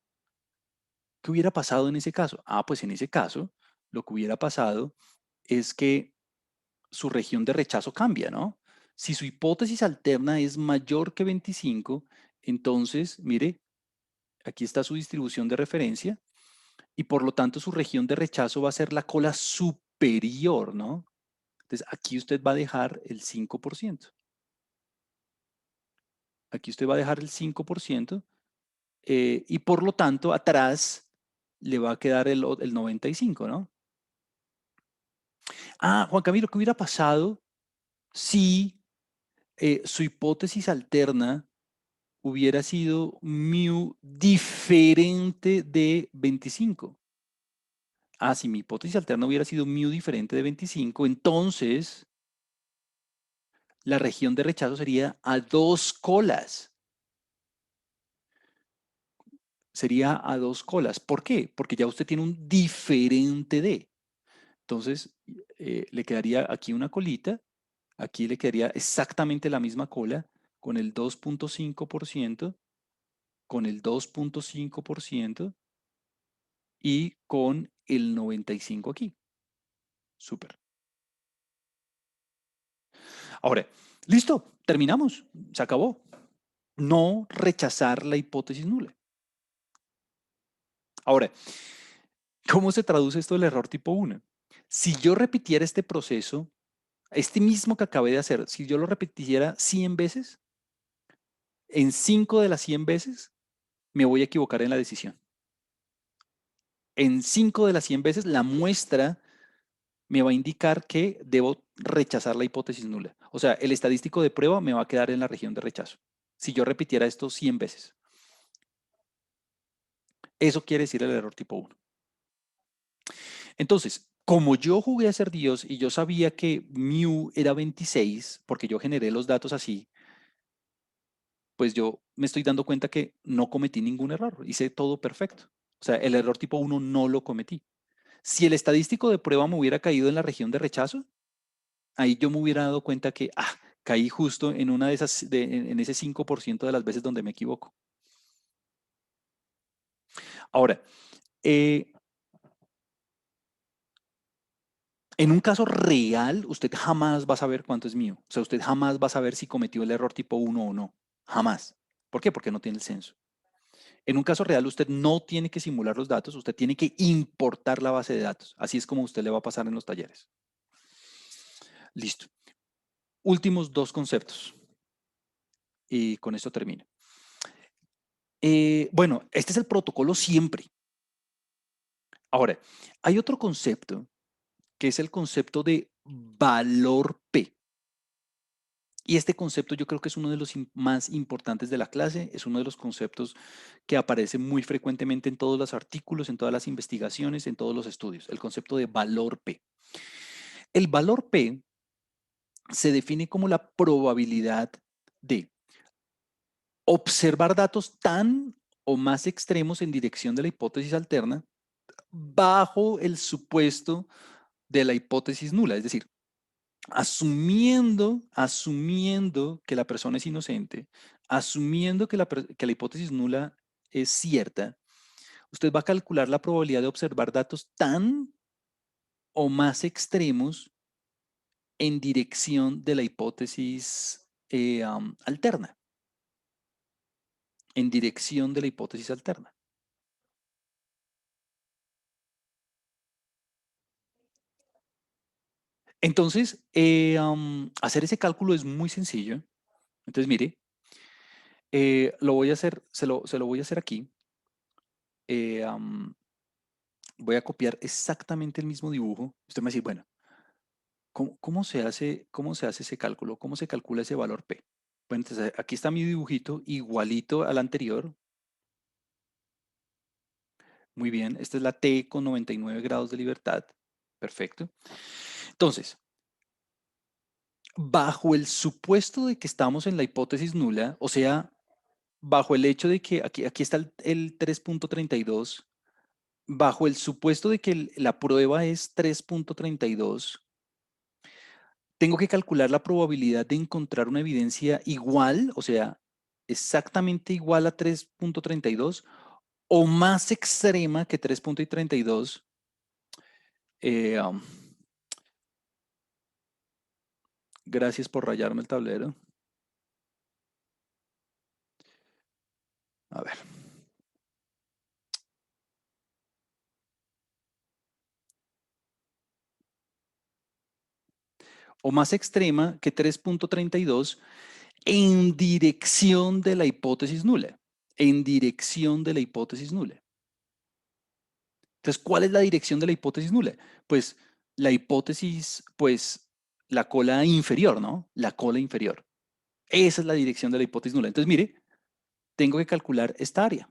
¿Qué hubiera pasado en ese caso? Pues en ese caso, lo que hubiera pasado es que su región de rechazo cambia, ¿no? Si su hipótesis alterna es mayor que 25, entonces, mire, aquí está su distribución de referencia y por lo tanto su región de rechazo va a ser la cola superior, ¿no? Entonces, aquí usted va a dejar el 5%. Aquí usted va a dejar el 5% y por lo tanto atrás le va a quedar el 95, ¿no? Juan Camilo, ¿qué hubiera pasado si su hipótesis alterna hubiera sido mu diferente de 25? Si mi hipótesis alterna hubiera sido mu diferente de 25, entonces la región de rechazo sería a dos colas. sería a dos colas. ¿Por qué? Porque ya usted tiene un diferente D. Entonces, le quedaría aquí una colita, aquí le quedaría exactamente la misma cola con el 2.5%, con el 2.5% y con el 95 aquí. Súper. Ahora, listo, terminamos, se acabó. No rechazar la hipótesis nula. Ahora, ¿cómo se traduce esto del error tipo 1? Si yo repitiera este proceso, este mismo que acabé de hacer, si yo lo repitiera 100 veces, en 5 de las 100 veces me voy a equivocar en la decisión. En 5 de las 100 veces la muestra me va a indicar que debo rechazar la hipótesis nula. O sea, el estadístico de prueba me va a quedar en la región de rechazo. Si yo repitiera esto 100 veces. Eso quiere decir el error tipo 1. Entonces, como yo jugué a ser Dios y yo sabía que mu era 26, porque yo generé los datos así, pues yo me estoy dando cuenta que no cometí ningún error, hice todo perfecto. O sea, el error tipo 1 no lo cometí. Si el estadístico de prueba me hubiera caído en la región de rechazo, ahí yo me hubiera dado cuenta que, caí justo en una de esas, en ese 5% de las veces donde me equivoco. Ahora, eh, en un caso real, usted jamás va a saber cuánto es mío. O sea, usted jamás va a saber si cometió el error tipo 1 o no. Jamás. ¿Por qué? Porque no tiene el censo. En un caso real, usted no tiene que simular los datos, usted tiene que importar la base de datos. Así es como a usted le va a pasar en los talleres. Listo. Últimos dos conceptos. Y con esto termino. Bueno, este es el protocolo siempre. Ahora, hay otro concepto que es el concepto de valor P. Y este concepto yo creo que es uno de los más importantes de la clase, es uno de los conceptos que aparece muy frecuentemente en todos los artículos, en todas las investigaciones, en todos los estudios, el concepto de valor P. El valor P se define como la probabilidad de observar datos tan o más extremos en dirección de la hipótesis alterna bajo el supuesto de la hipótesis nula, es decir, asumiendo que la persona es inocente, asumiendo que la hipótesis nula es cierta, usted va a calcular la probabilidad de observar datos tan o más extremos en dirección de la hipótesis alterna, en dirección de la hipótesis alterna. Entonces, hacer ese cálculo es muy sencillo. Entonces, mire, lo voy a hacer, se lo voy a hacer aquí. Eh, voy a copiar exactamente el mismo dibujo. Usted me va a decir, bueno, ¿cómo se hace ese cálculo? ¿Cómo se calcula ese valor P? Bueno, entonces aquí está mi dibujito igualito al anterior. Muy bien, esta es la T con 99 grados de libertad. Perfecto. Entonces, bajo el supuesto de que estamos en la hipótesis nula, o sea, bajo el hecho de que aquí está el 3.32, bajo el supuesto de que la prueba es 3.32, tengo que calcular la probabilidad de encontrar una evidencia igual, o sea, exactamente igual a 3.32 o más extrema que 3.32. Eh, um, gracias por rayarme el tablero. A ver. O más extrema que 3.32 en dirección de la hipótesis nula. En dirección de la hipótesis nula. Entonces, ¿cuál es la dirección de la hipótesis nula? Pues la hipótesis, pues la cola inferior, ¿no? La cola inferior. Esa es la dirección de la hipótesis nula. Entonces, mire, tengo que calcular esta área.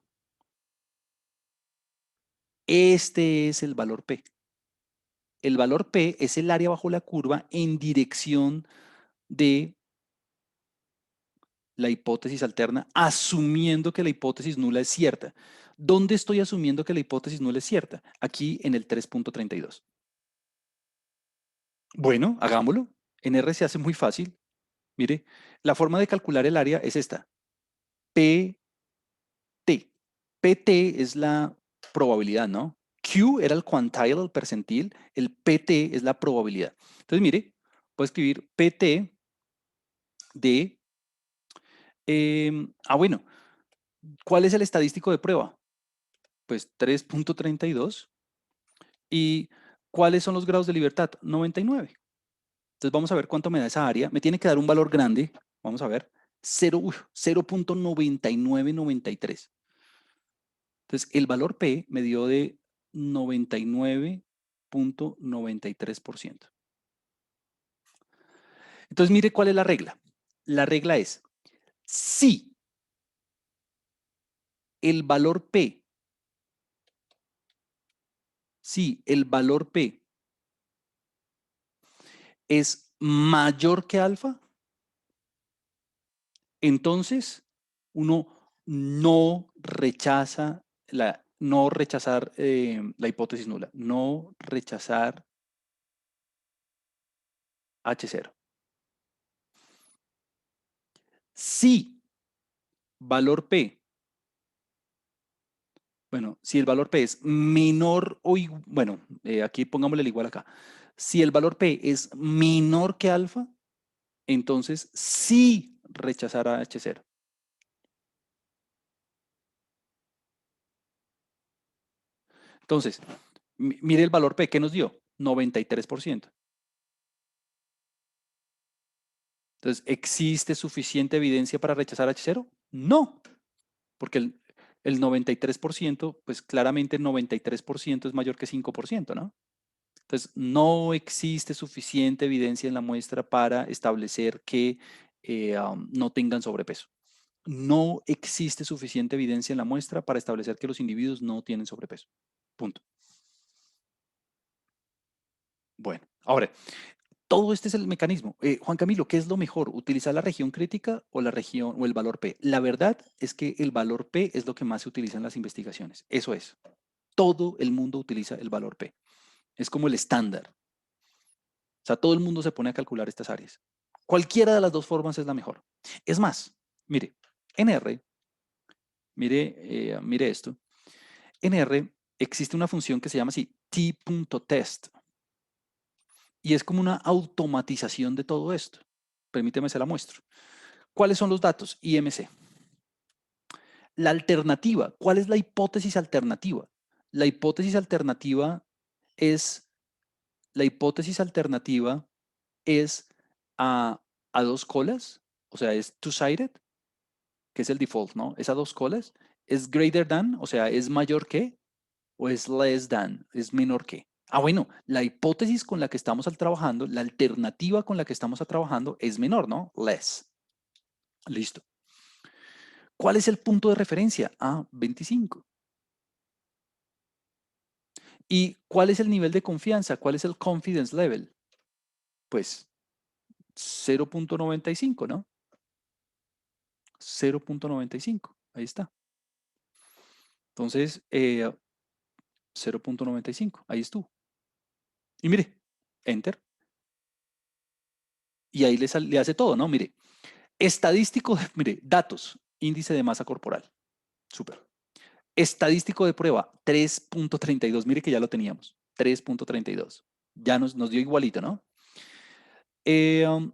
Este es el valor P. El valor P es el área bajo la curva en dirección de la hipótesis alterna, asumiendo que la hipótesis nula es cierta. ¿Dónde estoy asumiendo que la hipótesis nula es cierta? Aquí en el 3.32. Bueno, hagámoslo. En R se hace muy fácil. Mire, la forma de calcular el área es esta. PT. PT es la probabilidad, ¿no? Q era el quantile, el percentil. El PT es la probabilidad. Entonces, mire, puedo escribir PT de... bueno, ¿cuál es el estadístico de prueba? Pues 3.32. ¿Y cuáles son los grados de libertad? 99. Entonces vamos a ver cuánto me da esa área. Me tiene que dar un valor grande. Vamos a ver. 0.9993. Entonces el valor P me dio de 99.93%. Entonces mire cuál es la regla. La regla es, si el valor P, si el valor P es mayor que alfa, entonces uno no rechaza no rechazar la hipótesis nula, no rechazar H0. Si valor P, bueno, si el valor P es menor o igual, bueno, aquí pongámosle el igual acá. Si el valor P es menor que alfa, entonces sí rechazar a H0. Entonces, mire el valor P, ¿qué nos dio? 93%. Entonces, ¿existe suficiente evidencia para rechazar H0? No, porque el 93%, pues claramente el 93% es mayor que 5%, ¿no? Entonces, no existe suficiente evidencia en la muestra para establecer que no tengan sobrepeso. No existe suficiente evidencia en la muestra para establecer que los individuos no tienen sobrepeso. Punto. Bueno, ahora, todo este es el mecanismo. Juan Camilo, ¿qué es lo mejor? ¿Utilizar la región crítica o la región o el valor P? La verdad es que el valor P es lo que más se utiliza en las investigaciones. Eso es. Todo el mundo utiliza el valor P. Es como el estándar. O sea, todo el mundo se pone a calcular estas áreas. Cualquiera de las dos formas es la mejor. Es más, mire, en R, mire esto. En R existe una función que se llama así, t.test. Y es como una automatización de todo esto. Permíteme se la muestro. ¿Cuáles son los datos? IMC. La alternativa, ¿cuál es la hipótesis alternativa? La hipótesis alternativa es, la hipótesis alternativa es a dos colas, o sea, es two-sided, que es el default, ¿no? Es a dos colas, es greater than, o sea, es mayor que, o es less than, es menor que. Bueno, la hipótesis con la que estamos trabajando, la alternativa con la que estamos trabajando es menor, ¿no? Less. Listo. ¿Cuál es el punto de referencia? 25. ¿Y cuál es el nivel de confianza? ¿Cuál es el confidence level? Pues 0.95, ¿no? 0.95. Ahí está. Entonces, 0.95. Ahí estuvo. Y mire, enter. Y ahí le hace todo, ¿no? Mire, estadístico, mire, datos, índice de masa corporal. Súper. Estadístico de prueba, 3.32. Mire que ya lo teníamos. 3.32. Ya nos dio igualito, ¿no? Um,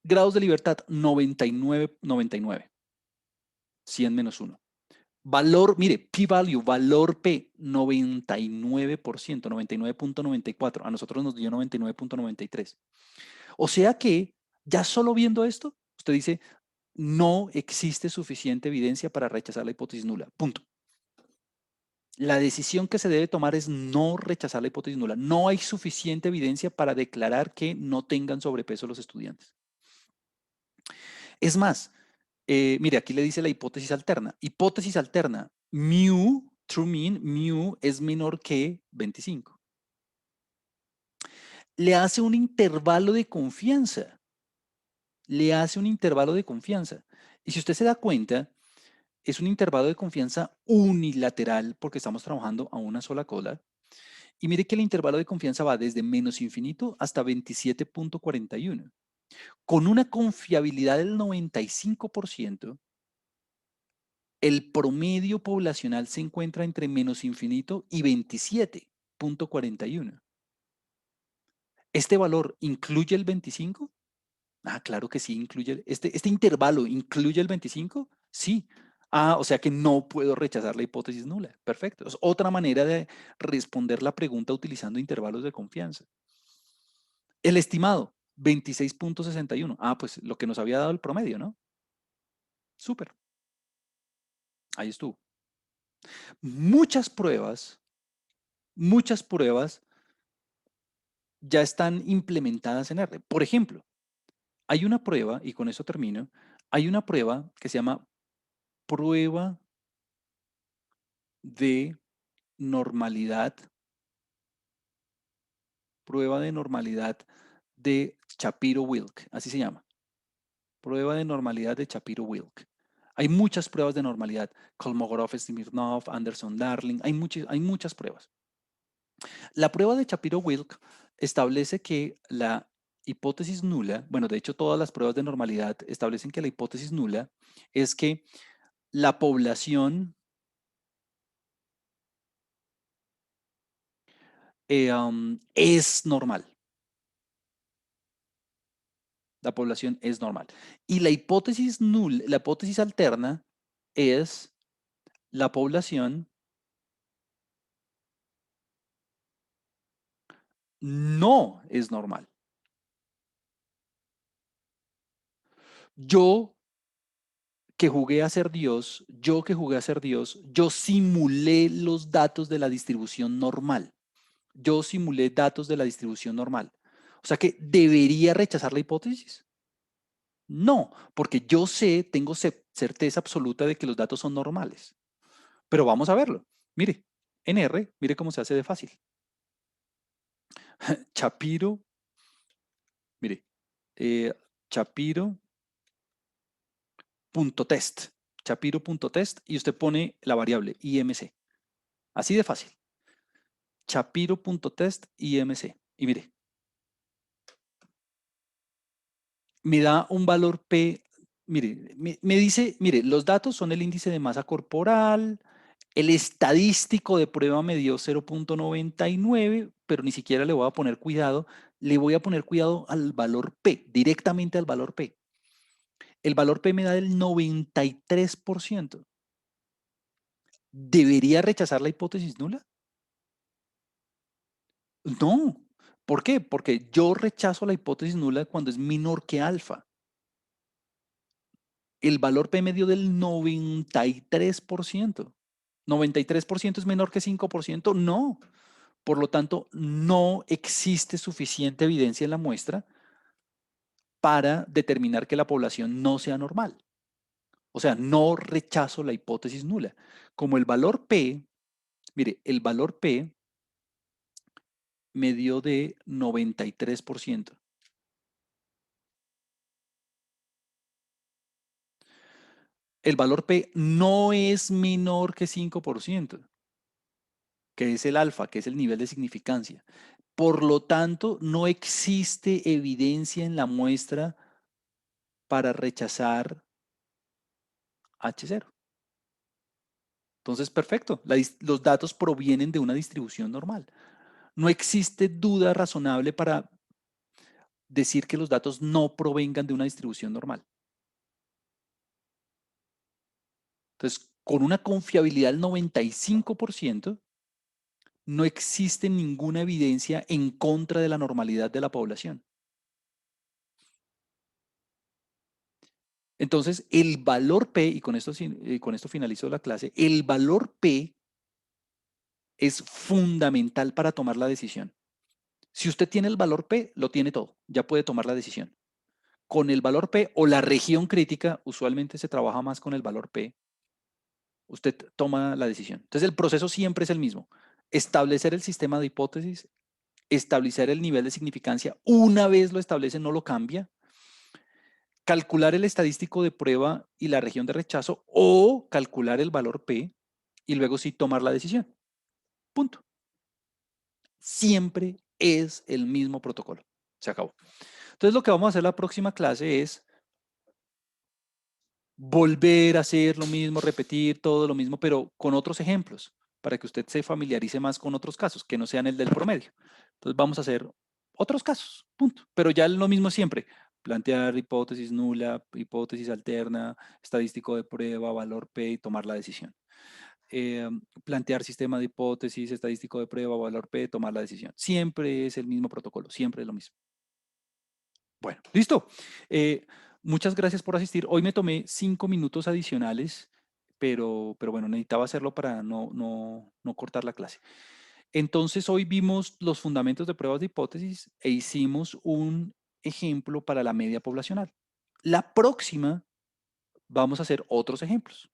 grados de libertad, 99, 99. 100 menos 1. Valor, mire, p-value, valor P, 99%, 99.94. A nosotros nos dio 99.93. O sea que, ya solo viendo esto, usted dice, no existe suficiente evidencia para rechazar la hipótesis nula. Punto. La decisión que se debe tomar es no rechazar la hipótesis nula. No hay suficiente evidencia para declarar que no tengan sobrepeso los estudiantes. Es más, mire, aquí le dice la hipótesis alterna. Hipótesis alterna, mu, true mean, mu es menor que 25. Le hace un intervalo de confianza. Le hace un intervalo de confianza. Y si usted se da cuenta, es un intervalo de confianza unilateral porque estamos trabajando a una sola cola. Y mire que el intervalo de confianza va desde menos infinito hasta 27.41. Con una confiabilidad del 95%, el promedio poblacional se encuentra entre menos infinito y 27.41. ¿Este valor incluye el 25? Ah, claro que sí, incluye. Este intervalo incluye el 25. Sí. Ah, o sea que no puedo rechazar la hipótesis nula. Perfecto. Es otra manera de responder la pregunta utilizando intervalos de confianza. El estimado, 26.61. Ah, pues lo que nos había dado el promedio, ¿no? Súper. Ahí estuvo. Muchas pruebas ya están implementadas en R. Por ejemplo, hay una prueba, y con eso termino, hay una prueba que se llama prueba de normalidad, prueba de normalidad de Shapiro-Wilk, así se llama, prueba de normalidad de Shapiro-Wilk. Hay muchas pruebas de normalidad, Kolmogorov-Smirnov, Anderson-Darling, hay muchas pruebas. La prueba de Shapiro-Wilk establece que la hipótesis nula, bueno, de hecho todas las pruebas de normalidad establecen que la hipótesis nula es que la población es normal. La población es normal. Y la hipótesis nula, la hipótesis alterna es la población no es normal. Yo que jugué a ser Dios, yo simulé los datos de la distribución normal. Yo simulé datos de la distribución normal. O sea que debería rechazar la hipótesis. No, porque yo sé, tengo certeza absoluta de que los datos son normales. Pero vamos a verlo. Mire, en R, mire cómo se hace de fácil. Shapiro, mire, eh, Shapiro.test. Shapiro.test y usted pone la variable IMC. Así de fácil. Shapiro.test IMC. Y mire, me da un valor P. Mire, me dice, mire, los datos son el índice de masa corporal, el estadístico de prueba me dio 0.99, pero ni siquiera le voy a poner cuidado. Le voy a poner cuidado al valor P, directamente al valor P. El valor P me da el 93%. ¿Debería rechazar la hipótesis nula? No. ¿Por qué? Porque yo rechazo la hipótesis nula cuando es menor que alfa. El valor P me dio del 93%. ¿93% es menor que 5%? No. Por lo tanto, no existe suficiente evidencia en la muestra para determinar que la población no sea normal. O sea, no rechazo la hipótesis nula. Como el valor P, mire, el valor P me dio de 93%. El valor P no es menor que 5%, que es el alfa, que es el nivel de significancia. Por lo tanto, no existe evidencia en la muestra para rechazar H0. Entonces, perfecto. Los datos provienen de una distribución normal. No existe duda razonable para decir que los datos no provengan de una distribución normal. Entonces, con una confiabilidad del 95%, no existe ninguna evidencia en contra de la normalidad de la población. Entonces, el valor P, y con esto finalizo la clase, el valor P es fundamental para tomar la decisión. Si usted tiene el valor P, lo tiene todo, ya puede tomar la decisión. Con el valor P o la región crítica, usualmente se trabaja más con el valor P, usted toma la decisión. Entonces el proceso siempre es el mismo. Establecer el sistema de hipótesis, establecer el nivel de significancia. Una vez lo establece, no lo cambia. calcular el estadístico de prueba y la región de rechazo o calcular el valor P y luego sí tomar la decisión. Punto. Siempre es el mismo protocolo. Se acabó. Entonces lo que vamos a hacer la próxima clase es volver a hacer lo mismo, repetir todo lo mismo, pero con otros ejemplos, para que usted se familiarice más con otros casos, que no sean el del promedio. Entonces vamos a hacer otros casos, punto. Pero ya lo mismo siempre, plantear hipótesis nula, hipótesis alterna, estadístico de prueba, valor P y tomar la decisión. Plantear sistema de hipótesis, estadístico de prueba, valor P, tomar la decisión. Siempre es el mismo protocolo, siempre es lo mismo. Bueno, listo. Muchas gracias por asistir. Hoy me tomé 5 minutos adicionales, pero bueno, necesitaba hacerlo para no cortar la clase. Entonces, hoy vimos los fundamentos de pruebas de hipótesis e hicimos un ejemplo para la media poblacional. La próxima vamos a hacer otros ejemplos.